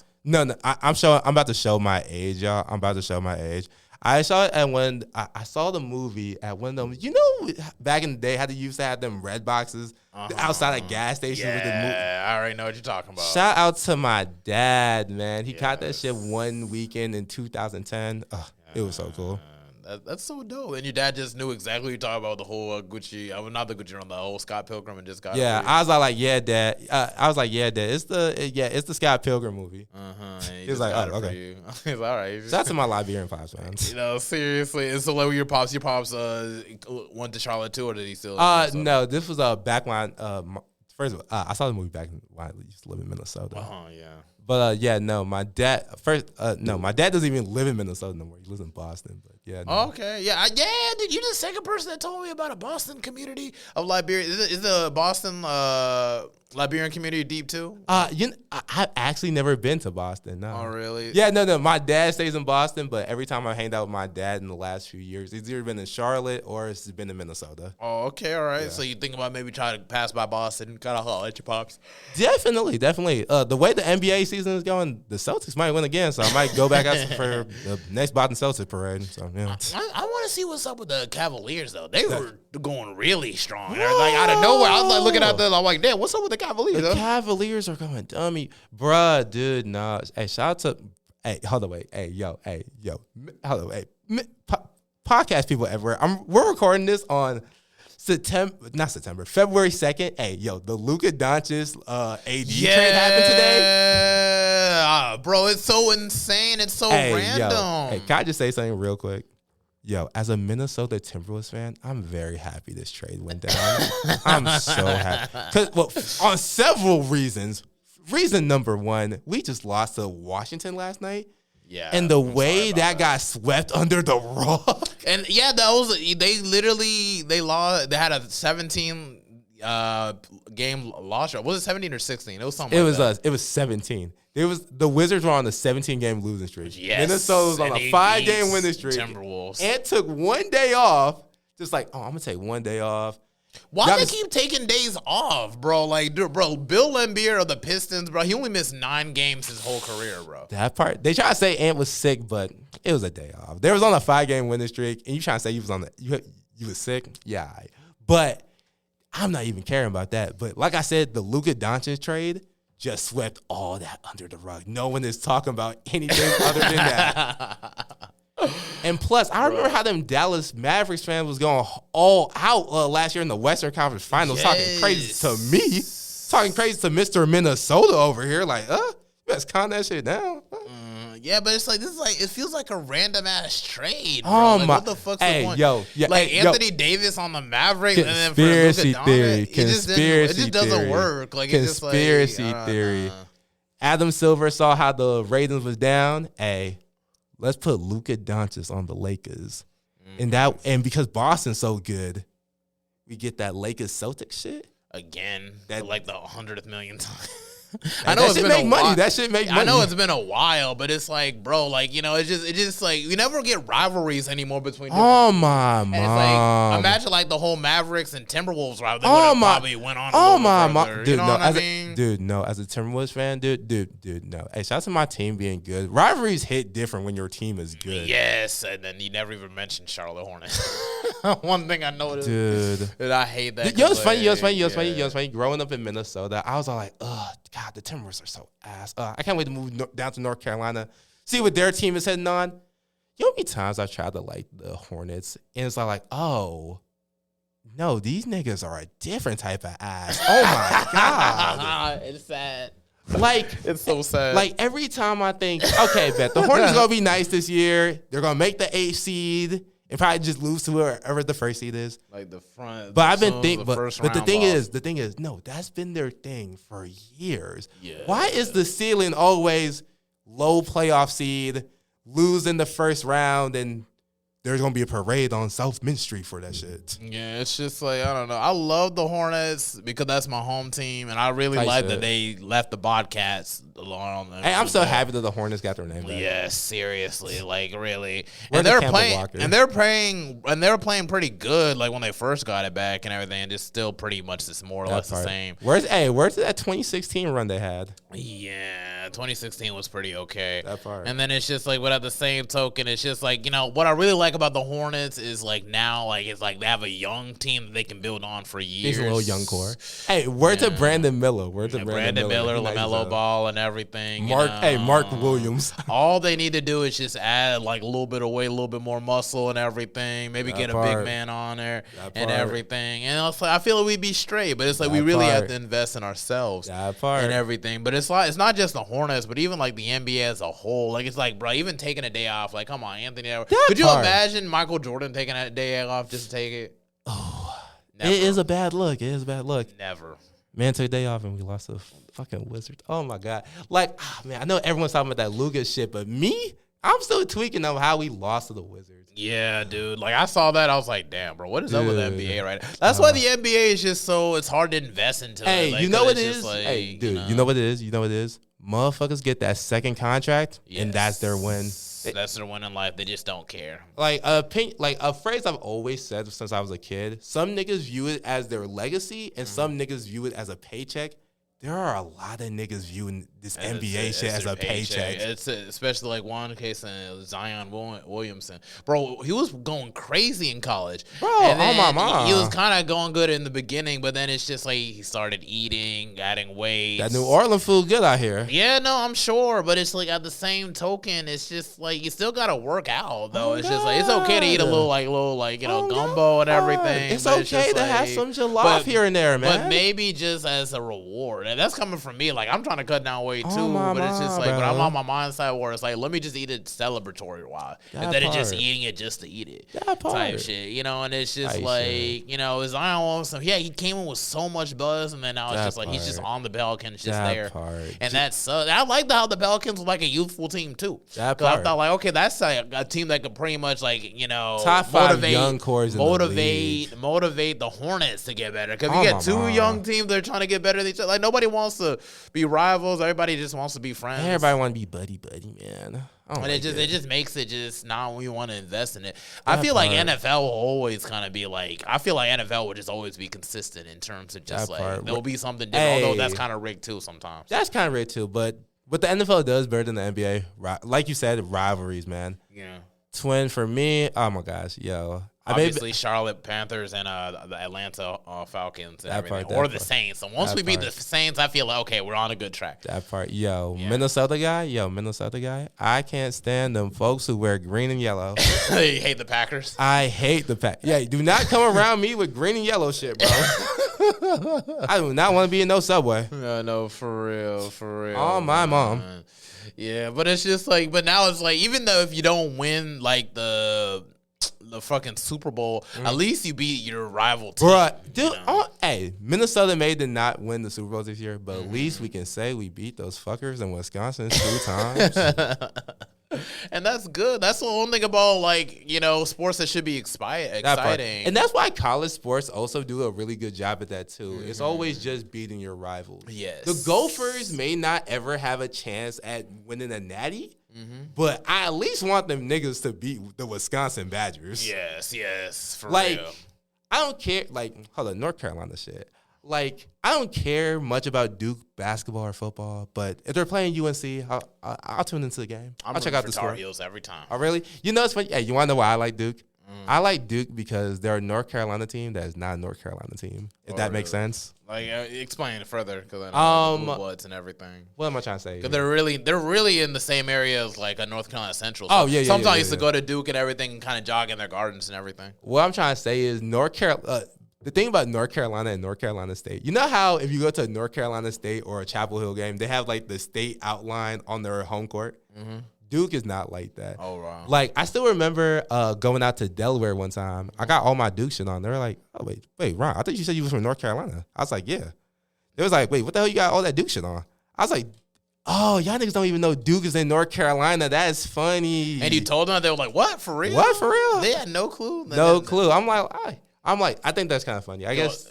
about to show my age, y'all. I'm about to show my age. I saw it and when I saw the movie at one of them. You know, back in the day, how they used to have them red boxes outside of gas stations with the movie. Yeah, I already know what you're talking about. Shout out to my dad, man. He caught that shit one weekend in 2010. It was so cool. That's so dope. And your dad just knew exactly what you're talking about, the whole Gucci, not the Gucci, on the whole Scott Pilgrim, and just got it. I was like, yeah, Dad. It's the Scott Pilgrim movie. He was like, oh, okay. He's like, all right. Shout out to my Liberian Pops, man. You know, seriously. And so like your pops went to Charlotte too, or did he still? No, this was back when first of all, I saw the movie back when I used to live in Minnesota. Yeah. But my dad doesn't even live in Minnesota no more. He lives in Boston. But yeah. No. Okay. Yeah. Dude, you're the second person that told me about a Boston community of Liberia. Is the Boston Liberian community deep too? I've actually never been to Boston. No. Oh, really? Yeah. No. My dad stays in Boston, but every time I hanged out with my dad in the last few years, it's either been in Charlotte or it's been in Minnesota. Oh, okay. All right. Yeah. So you think about maybe trying to pass by Boston and kind of holler at your pops? Definitely. The way the NBA season is going, the Celtics might win again, so I might go back out for the next Boston Celtics parade. So yeah. I want to see what's up with the Cavaliers though. They were going really strong. Like out of nowhere, I was like looking at them. I'm like, damn, what's up with the Cavaliers? The Cavaliers are going dummy, bruh, dude. Nah, hey, shout out to, hey, hold on, wait, hey, yo, hold on, hey, podcast people everywhere. We're recording this on February 2nd. Hey, yo, the Luka Doncic AD trade happened today. Yeah, bro, it's so insane. It's so random. Hey, can I just say something real quick? Yo, as a Minnesota Timberwolves fan, I'm very happy this trade went down. I'm so happy. On several reasons. Reason number one, we just lost to Washington last night. Yeah. And the way that got swept under the rug. And yeah, they lost. They had a 17 game loss. Was it 17 or 16? It was something. It was 17. The Wizards were on a 17-game losing streak. Yes. Minnesota was on a 5-game winning streak. Timberwolves. And took one day off. Just like, I'm going to take one day off. Why they keep taking days off, bro? Like, dude, bro, Bill Laimbeer of the Pistons, bro, he only missed 9 games his whole career, bro. That part, they try to say Ant was sick, but it was a day off. They was on a 5-game winning streak, and you trying to say you was sick? Yeah. But I'm not even caring about that. But like I said, the Luka Doncic trade just swept all that under the rug. No one is talking about anything other than that. And plus, I remember how them Dallas Mavericks fans was going all out last year in the Western Conference Finals, talking crazy to me. Talking crazy to Mr. Minnesota over here. Like, you best calm that shit down. Yeah, but it's like this is like it feels like a random ass trade. Bro. Oh like, my! what the fuck's hey, the point? yo, yeah, like hey, Anthony Davis on the Mavericks, and then for conspiracy Luka theory. Doncic, it just doesn't work. Like conspiracy it's just like, theory. Adam Silver saw how the ratings was down. Hey, let's put Luka Doncic on the Lakers, and because Boston's so good, we get that Lakers Celtics shit again. That for like the 100th millionth time. I know it's been make money. That shit make money. I know it's been a while, but it's like, bro, like it's just like we never get rivalries anymore between. Oh my mom! It's like imagine like the whole Mavericks and Timberwolves rivalry. Probably went on. Oh my mom! Dude, you know no, what I mean? As a Timberwolves fan, dude, no. Hey, shout out to my team being good. Rivalries hit different when your team is good. Yes, and then you never even mentioned Charlotte Hornets. One thing I noticed, dude, that I hate that. It's funny. Growing up in Minnesota, I was all like, ugh. God, the Timberwolves are so ass. I can't wait to move down to North Carolina, see what their team is heading on. You know how many times I've tried to like the Hornets, and it's like, oh, no, these niggas are a different type of ass. Oh, my God. It's sad. Like, it's so sad. Like, every time I think, okay, bet the Hornets going to be nice this year. They're going to make the 8th seed. And probably just lose to whoever the first seed is. Like the front. But I've been thinking, but the thing is, no, that's been their thing for years. Yeah. Why is the ceiling always low playoff seed, lose in the first round, and there's going to be a parade on South Main Street for that shit? Yeah, it's just like, I don't know. I love the Hornets because that's my home team, and I really like that they left the Bobcats alone. Hey, I'm so happy that the Hornets got their name back. Yes, seriously, like really. And they're playing pretty good. Like when they first got it back and everything, and it's still pretty much just more or less the same. Where's that 2016 run they had? Yeah, 2016 was pretty okay. That part. And then it's just like, but at the same token, it's just like, what I really like about the Hornets is like now, like it's like they have a young team that they can build on for years. He's a little young core. Hey, word to Brandon Miller. Brandon Miller, LaMelo Ball, and everything. Mark Williams. All they need to do is just add like a little bit of weight, a little bit more muscle, and everything. Maybe get a big man on there and everything. And also, I feel like we'd be straight, but it's like we really have to invest in ourselves and everything. But it's not just the Hornets, but even like the NBA as a whole. Like it's like, bro, even taking a day off. Like, come on, Anthony. Could you imagine Michael Jordan taking a day off just to take it? Oh, never. It is a bad look. Never. Man took a day off and we lost to fucking Wizards. Oh my God. Like, man, I know everyone's talking about that Luka shit, but me, I'm still tweaking on how we lost to the Wizards. Yeah, dude. Like, I saw that. I was like, damn, bro, what is up with the NBA right now? That's why the NBA is just it's hard to invest into. Hey, like, you know what it is? Hey, dude, you know what it is? Motherfuckers get that second contract, and that's their win. That's their win in life. They just don't care. Like a phrase I've always said since I was a kid. Some niggas view it as their legacy, and some niggas view it as a paycheck. There are a lot of niggas viewing this NBA shit as a paycheck. It's especially like one case in Zion Williamson. Bro, he was going crazy in college. Bro, oh my mom. He was kind of going good in the beginning, but then it's just like he started eating, adding weight. That New Orleans food good out here. Yeah, no, I'm sure. But it's like at the same token, it's just like you still got to work out, though. It's just like it's okay to eat a little gumbo and everything. It's okay to have some jollof here and there, man. But maybe just as a reward. And that's coming from me. Like, I'm trying to cut down weight too, but it's just like, but I'm on my mindset where it's like, let me just eat it celebratory while instead of just eating it just to eat it type shit, and it's just like, Zion Williamson, he came in with so much buzz, and then now it's just like he's just on the Pelicans, just there. And that's I like how the Pelicans were like a youthful team too. I thought like, okay, that's a team that could pretty much like, top 5 young cores motivate the Hornets to get better, because you get two young teams that are trying to get better than each other. Like, nobody wants to be rivals. Everybody just wants to be friends. Everybody want to be buddy, man. And it just makes it just not when you want to invest in it. I feel like NFL will always kind of be like, I feel like NFL will just always be consistent in terms of just like there'll be something different. Although that's kind of rigged too sometimes. That's kind of rigged too, but what the NFL does better than the NBA, like you said, rivalries, man. Yeah. Twin for me. Oh my gosh, yo. Obviously, Charlotte Panthers and the Atlanta Falcons and everything. Or the Saints. And once we beat the Saints, I feel like, okay, we're on a good track. That part. Minnesota guy. I can't stand them folks who wear green and yellow. You hate the Packers? I hate the Packers. Yeah, do not come around me with green and yellow shit, bro. I do not want to be in no subway. No, for real. Oh, my mom. Yeah, but it's just like, but now it's like, even though if you don't win like the fucking Super Bowl, at least you beat your rival team. Bruh, dude, hey, Minnesota did not win the Super Bowl this year, but at least we can say we beat those fuckers in Wisconsin 2 times. And that's good. That's the one thing about, like, you know, sports that should be exciting. And that's why college sports also do a really good job at that too. It's always just beating your rivals. Yes. The Gophers may not ever have a chance at winning a natty, but I at least want them niggas to beat the Wisconsin Badgers. Yes, for like, real. I don't care. Like, hold on, North Carolina shit. Like, I don't care much about Duke basketball or football, but if they're playing UNC, I'll tune into the game. I'll check out the score. Tar Heels every time. Oh, really? You know, it's funny. Hey, you want to know why I like Duke? I like Duke because they're a North Carolina team that is not a North Carolina team. If that makes sense. Like, explain it further, because I know the Bloods and everything. What am I trying to say? Because they're really in the same area as like a North Carolina Central. So yeah. Sometimes I used to go to Duke and everything and kind of jog in their gardens and everything. What I'm trying to say is North Carolina. The thing about North Carolina and North Carolina State, you know how if you go to a North Carolina State or a Chapel Hill game, they have like the state outline on their home court? Duke is not like that. Oh, wow. Like, I still remember going out to Delaware one time. I got all my Duke shit on. They were like, oh, wait, Ron, I thought you said you was from North Carolina. I was like, yeah. They was like, wait, what the hell you got all that Duke shit on? I was like, oh, y'all niggas don't even know Duke is in North Carolina. That is funny. And you told them, they were like, what, for real? What, for real? They had no clue? No clue. I'm like, I think that's kind of funny. I guess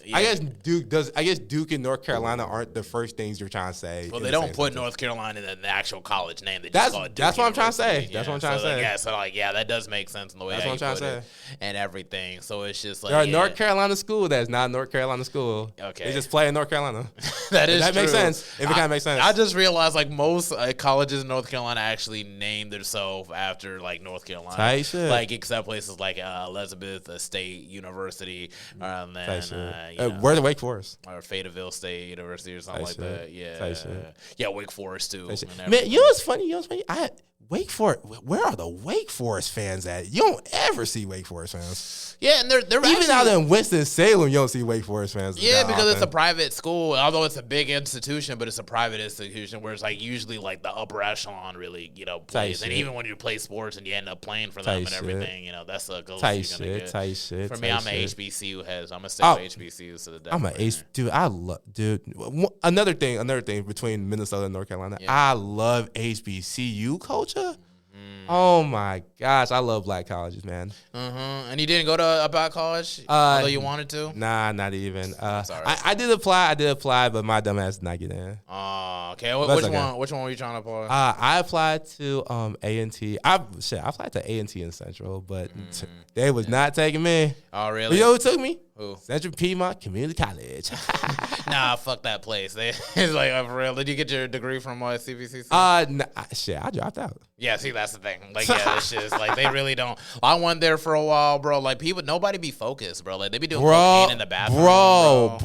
Duke and North Carolina aren't the first things you're trying to say. Well, they don't put North Carolina in the actual college name. They just call it Duke. That's what I'm trying to say. That's what I'm trying to say. Yeah, so like, yeah, that does make sense in the way that's what I'm trying to say. And everything. So it's just like, they're a North Carolina school that's not a North Carolina school. Okay. They just play in North Carolina. That is true. That makes sense. If it kind of makes sense. I just realized like most colleges in North Carolina actually named themselves after like North Carolina. Tight shit. Like except places like Elizabeth State University, and then where's Wake Forest or Fayetteville State University or something like that. Yeah, yeah, Wake Forest too. Man, you know what's funny? Wake Forest. Where are the Wake Forest fans at? You don't ever see Wake Forest fans. Yeah, and they're even actually, out in Winston-Salem, you don't see Wake Forest fans. Yeah, because it's a private school. Although it's a big institution, but it's a private institution where it's like usually like the upper echelon really, plays. And even when you play sports and you end up playing for them and everything, that's a goal you're gonna get. Tight shit. For me, I'm an HBCU head. So I'm gonna stick with HBCUs to the death. I'm an dude. Another thing between Minnesota and North Carolina. Yeah. I love HBCU culture. Oh my gosh, I love black colleges, man. And you didn't go to a black college, although you wanted to? Nah, not even. Sorry. I did apply, but my dumb ass did not get in. Oh, okay. Which one were you trying to apply? I applied to A&T. I applied to A&T in Central, but they was not taking me. Oh, really? You know who took me? Who? Central Piedmont Community College. Nah, fuck that place. It's like, for real. Did you get your degree from CVCC? I dropped out. Yeah, see, that's the thing. Like, yeah, this shit is like, they really don't. I went there for a while, bro. Like, nobody be focused, bro. Like, they be doing cocaine in the bathroom,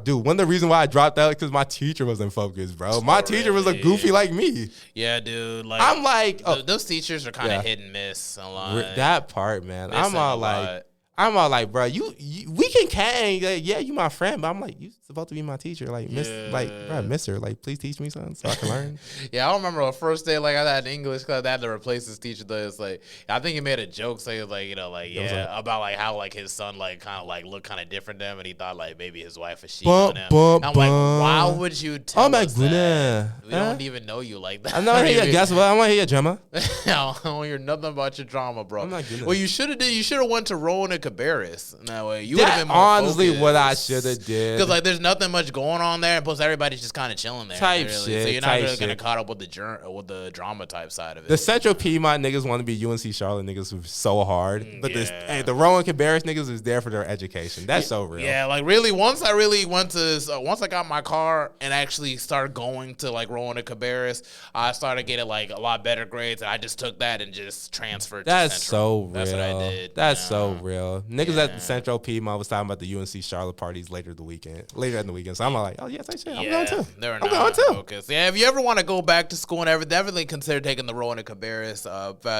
dude. One of the reasons why I dropped out is because my teacher wasn't focused, bro. My teacher was a goofy like me. Yeah, dude. Like, I'm like, those teachers are kind of hit and miss a lot. That part, man. I'm all like, bro, we can hang. Like, yeah, you my friend, but I'm like, you supposed to be my teacher. Like, mister, like, please teach me something so I can learn. Yeah, I remember the first day, like, I had English class, I had to replace this teacher. It's like, I think he made a joke saying, like, about, like, how, like, his son, like, kind of, like, looked kind of different than him, and he thought, like, maybe his wife was cheating on him. I'm like, why would you tell us that? We don't even know you like that. I'm not hear you. Guess what? I want to hear your drama. I don't hear nothing about your drama, bro. Well, you should have went to Rowan and Cabarrus. That way, you would have been more honestly focused. What I should have did. Because, like, there's nothing much going on there, and plus everybody's just kind of chilling there. Type really. shit. So you're not really gonna caught up with the drama type side of it. The Central Piedmont niggas want to be UNC Charlotte niggas who's so hard, but the Rowan Cabarrus niggas is there for their education. That's so real. Yeah, like really. Once I got my car and actually started going to like Rowan and Cabarrus, I started getting like a lot better grades, and I just took that and just transferred. That's to Central. so real. That's what I did. That's so real. though. Niggas at the Central Piedmont was talking about the UNC Charlotte parties later in the weekend. So I'm like, oh yeah, say shit. I'm going too. I'm going too. Focused. Yeah, if you ever want to go back to school and everything, definitely consider taking the Ronnie Cabarrus.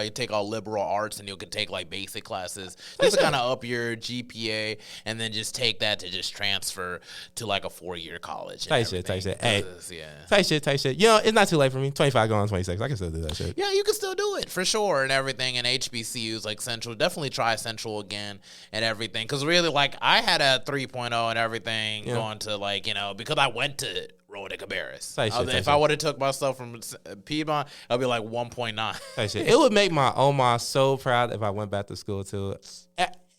You take all liberal arts and you can take like basic classes just to kind of up your GPA, and then just take that to just transfer to like a 4-year college. Tight shit. Hey, tight shit. You know, it's not too late for me. 25 going on 26. I can still do that shit. Yeah, you can still do it for sure and everything. And HBCUs like Central, definitely try Central again and everything. Because really, like, I had a 3.0 and everything going to, like, you know, because I went to Ronnie Cabarrus. If I would have took myself from Piedmont, I'd be like 1.9. It would make my Oma so proud if I went back to school too.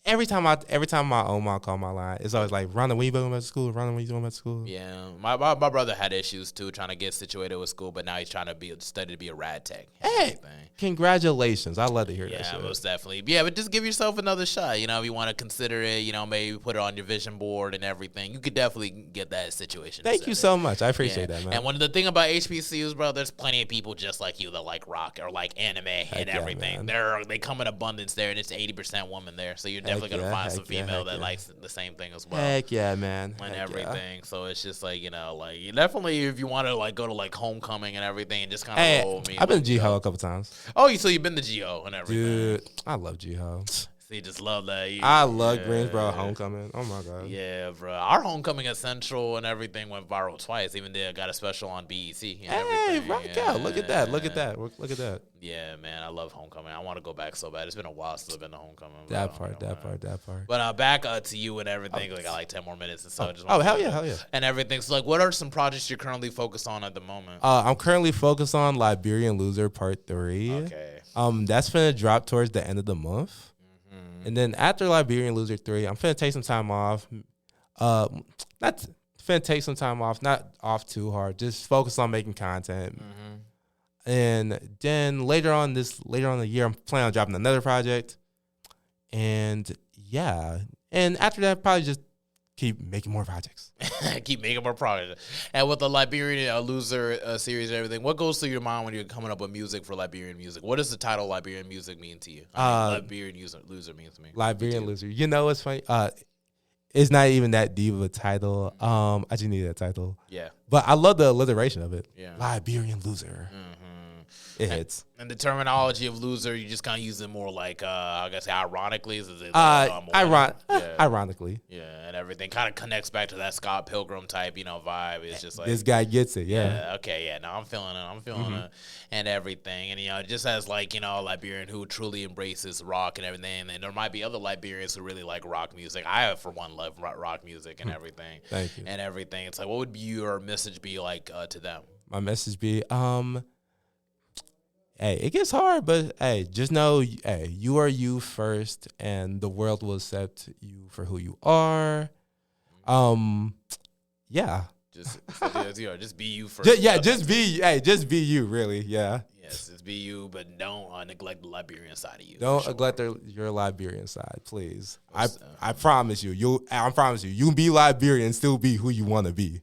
Every time my Oma called my line, it's always like, Ronnie, when you going back to school? Ronnie, when you going back to school? Yeah, my brother had issues too, trying to get situated with school, but now he's trying to study to be a rad tech. Hey, congratulations! I love to hear that. Yeah, shit. most definitely. Yeah, but just give yourself another shot. You know, if you want to consider it, you know, maybe put it on your vision board and everything. You could definitely get that situation. Thank you so much. I appreciate that, man. And one of the thing about HBCUs, bro, there's plenty of people just like you that like rock or like anime and everything. They come in abundance there, and it's 80% women there, so you're definitely gonna find some female that likes the same thing as well. Heck yeah, man. And everything. Yeah. So it's just like, you know, like definitely if you want to like go to like homecoming and everything and just kind of roll me. I've been to G-Ho a couple times. Oh, so you've been to G-Ho and everything. Dude, I love G-Ho. You just love that. I love Greensboro homecoming. Oh my god. Yeah, bro. Our homecoming at Central and everything went viral twice. Even they got a special on BET. Hey, rock out! Look at that! Look at that! Yeah, man. I love homecoming. I want to go back so bad. It's been a while since I've been to homecoming. That part. But back to you and everything. We got like 10 more minutes and so. Hell yeah! And everything. So like, what are some projects you're currently focused on at the moment? I'm currently focused on Liberian Loser Part 3. Okay. That's gonna drop towards the end of the month. And then after Liberian Loser 3, I'm finna take some time off. Not off too hard. Just focus on making content. Mm-hmm. And then later on in the year, I'm planning on dropping another project. And yeah. And after that, probably just keep making more projects. And with the Liberian Loser series and everything, what goes through your mind when you're coming up with music for Liberian music? What does the title Liberian music mean to you? Liberian Loser means to me. Liberian Loser. You know what's funny? It's not even that deep of a title. I just need a title. Yeah. But I love the alliteration of it. Yeah. Liberian Loser. Mm-hmm. It hits. And the terminology of loser, you just kind of use it more like, I guess, ironically. Ironically. Yeah, and everything kind of connects back to that Scott Pilgrim type, you know, vibe. It's just like, this guy gets it, yeah. Okay, yeah, no, I'm feeling it, and everything. And, you know, just as, like, you know, a Liberian who truly embraces rock and everything, and there might be other Liberians who really like rock music. I, for one, love rock music and everything. Thank you. And everything. It's like, what would your message be like to them? My message be, hey, it gets hard, but hey, just know, hey, you are you first, and the world will accept you for who you are. Yeah. Just be you first. Just be you, really. Yeah. Yes, just be you, but don't neglect the Liberian side of you. Don't neglect your Liberian side, please. I promise you. You be Liberian and still be who you want to be.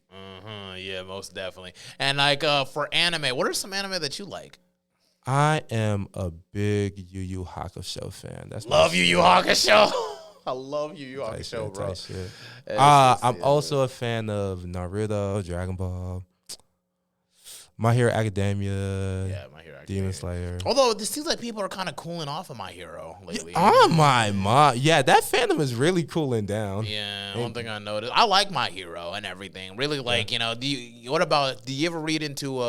Yeah, most definitely. And like for anime, what are some anime that you like? I am a big Yu Yu Hakusho fan. Love Yu Yu Hakusho. I love Yu Yu Hakusho, bro. I'm also a fan of Naruto, Dragon Ball, My Hero Academia. Yeah, My Hero Academia. Demon Slayer. Although it seems like people are kind of cooling off of My Hero lately. Oh my mom. Yeah, that fandom is really cooling down. Yeah, one thing I noticed. I like My Hero and everything. Really, like, you know, do you ever read into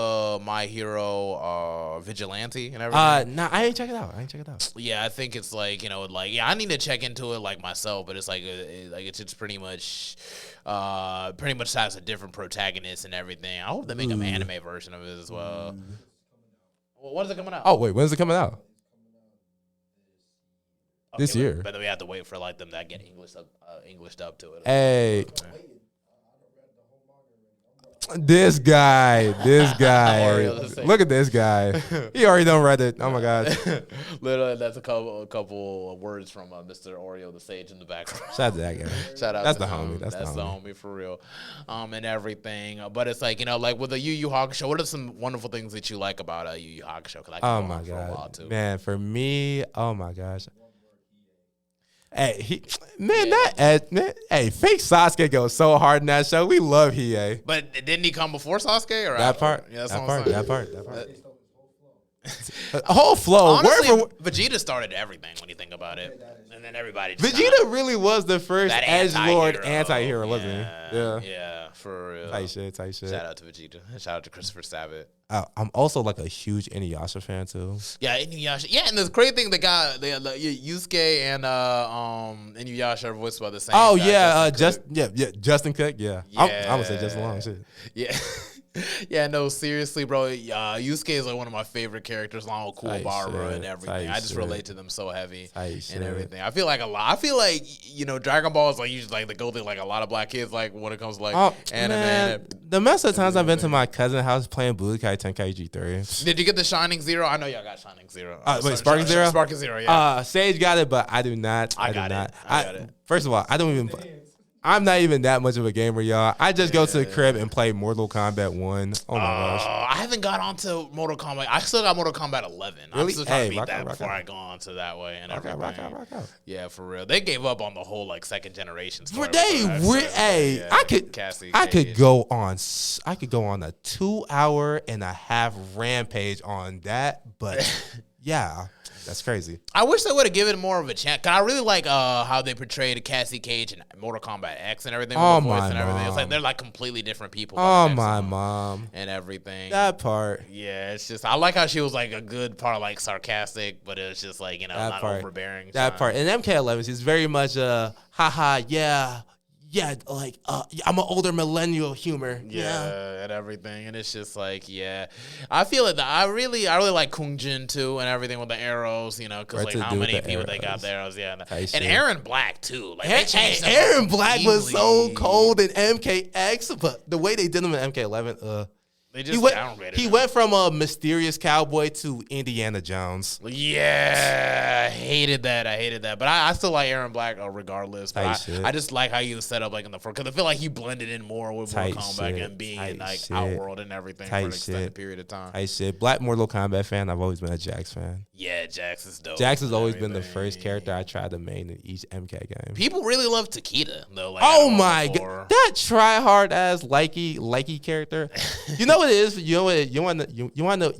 My Hero Vigilante and everything? Nah, I ain't check it out. Yeah, I think it's like, you know, like, yeah, I need to check into it like myself, but it's like it's pretty much has a different protagonist and everything. I hope they make an anime version of it as well. Well, when is it coming out? Oh, wait, when is it coming out? Okay, this year. But then we have to wait for like them to get English dub to it. Hey. This guy. Look at this guy. He already done read it. Oh my God. Literally, that's a couple of words from Mr. Oreo the Sage in the background. Shout out to that guy. Shout out. That's to the him. homie. That's the homie for real. And everything. But it's like, you know, like with the Yu Yu Hakusho, what are some wonderful things that you like about Yu Yu Hakusho? Oh my God, man. For me, oh my gosh. Hey, hey, fake Sasuke goes so hard in that show. We love Hiei. But didn't he come before Sasuke or That part? Yeah, that part. A whole flow. Honestly, Vegeta started everything when you think about it, and then everybody. Vegeta really was the first edgelord anti-hero, wasn't he? Yeah, for real. Tight shit. Shout out to Vegeta. Shout out to Christopher Sabat. I'm also like a huge Inuyasha fan too. Yeah, Inuyasha. Yeah, and the crazy thing, Yusuke and Inuyasha are voiced by the same. Oh guy, Justin Cook. Yeah. I'm gonna say Justin Long shit. Yeah. Yeah, no, seriously, bro. Yusuke is like one of my favorite characters, along with Kuwabara and everything. I just relate to them so heavy and everything. I feel like Dragon Ball is like usually like the go thing. Like a lot of black kids like when it comes to like anime. Man, the mess of times I've been to my cousin's house playing Budokai Tenkaichi 3. Did you get the Shining Zero? I know y'all got Shining Zero. Wait, Sparking Zero? Sparking Zero, yeah. Sage got it, but I do not. I got it. First of all, I'm not even that much of a gamer, y'all. I just go to the crib and play Mortal Kombat 1. Oh, my gosh. I haven't got onto Mortal Kombat. I still got Mortal Kombat 11. Really? I'm still trying to beat that before I go on to that way and everything. Rock out. Yeah, for real. They gave up on the whole, like, second generation story. I could go on a 2.5-hour rampage on that, but yeah. That's crazy. I wish they would have given more of a chance. Cause I really like how they portrayed Cassie Cage and Mortal Kombat X and everything. Oh, with the voice my and everything. mom. It's like they're like completely different people. Oh, my mom. And everything. That part. Yeah, it's just I like how she was like a good part, like sarcastic, but it's just like not overbearing. That part. And MK11 is very much haha, yeah. Yeah, like I'm an older millennial humor. Yeah, and everything, and it's just like, I feel it. I really like Kung Jin too, and everything with the arrows, because like how many people they got the arrows, and Aaron Black too. Like Aaron Black was so cold in MKX, but the way they did him in MK11, they just downgraded him. He went from a mysterious cowboy to Indiana Jones. Yeah, I hated that. But I still like Aaron Black regardless. But I just like how he was set up like in the first, because I feel like he blended in more with Mortal Kombat and being in like Outworld and everything for an extended period of time. Tight shit. Black Mortal Kombat fan. I've always been a Jax fan. Yeah, Jax is dope. Jax has always been the first character I tried to main in each MK game. People really love Takeda though. Like, oh my god, that try hard ass likey character. You know what it is? You want to know?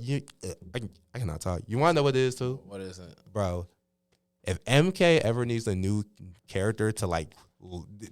I cannot talk. You want to know what it is too? What is it, bro? If MK ever needs a new character to like,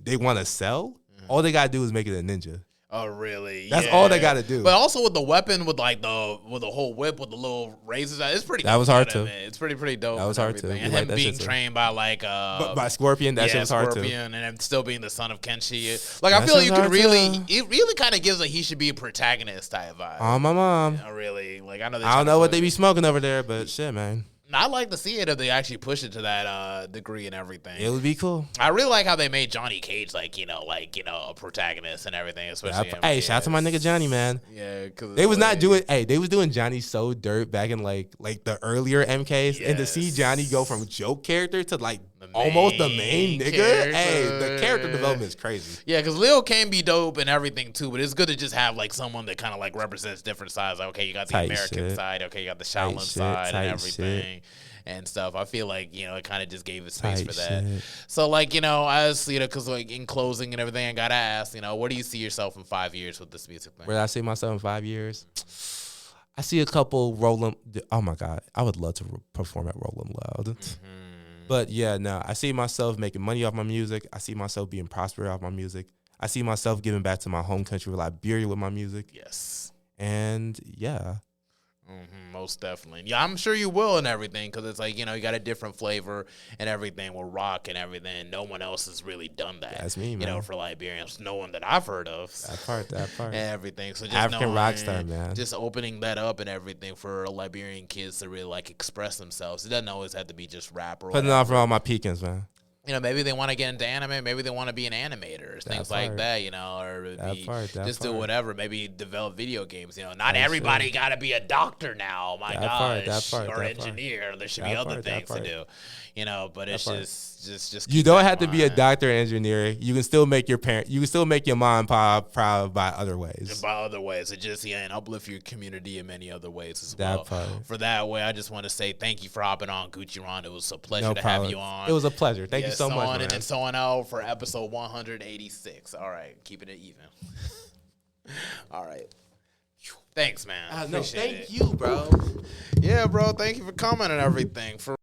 they want to sell. All they gotta do is make it a ninja. Oh really? That's all they gotta do. But also with the weapon, with like the whole whip with the little razors, it's pretty. That was hard too. It's pretty dope. That was hard too. And him being trained by like by Scorpion, that shit was hard too. And him still being the son of Kenshi. Like I feel like you can really, it really kind of gives like he should be a protagonist type vibe. Oh my mom. Really? Like I don't know what they be smoking over there, but shit, man. I'd like to see it if they actually push it to that degree and everything. It would be cool. I really like how they made Johnny Cage like a protagonist and everything. Especially hey, shout out to my nigga Johnny, man. Yeah, because they was not doing. Hey, they was doing Johnny so dirt back in like the earlier MKs, and to see Johnny go from joke character to like almost the main nigga. Character. Hey, the character development is crazy. Yeah, because Lil can be dope and everything too, but it's good to just have like someone that kind of like represents different sides. Like, okay, you got the American side. Okay, you got the Shaolin side and everything. And stuff. I feel like, it kind of just gave it space for that. So, like, as, because, like, in closing and everything, I got to ask, where do you see yourself in 5 years with this music thing? Where do I see myself in 5 years? I see a couple Roll'em. Oh, my God. I would love to perform at Roll'em Loud. But, yeah, no. I see myself making money off my music. I see myself being prosperous off my music. I see myself giving back to my home country, Liberia, with my music. Yes. And, yeah. Most definitely. Yeah, I'm sure you will and everything, because it's like, you got a different flavor and everything with rock and everything. No one else has really done that. That's me, man. For Liberians. No one that I've heard of. That part. And everything. So just African rock star, man. Just opening that up and everything for Liberian kids to really, like, express themselves. It doesn't always have to be just rap or putting off for all my Pekins, man. Maybe they want to get into anime. Maybe they want to be an animator, things like that, or do whatever. Maybe develop video games. Not everybody got to be a doctor now. My gosh, or engineer. There should be other things to do. But it's just. You don't have to be a doctor or engineer. You can still make your parent. You can still make your mom and pop proud by other ways. It just and uplift your community in many other ways as well. For that way, I just want to say thank you for hopping on, Gucci Ron. It was a pleasure to have you on. It was a pleasure. Thank you so much, on in man. and so on out for episode 186. All right, keeping it even. All right. Thanks, man. No, Appreciate thank it. you, bro. Yeah, bro. Thank you for coming and everything. For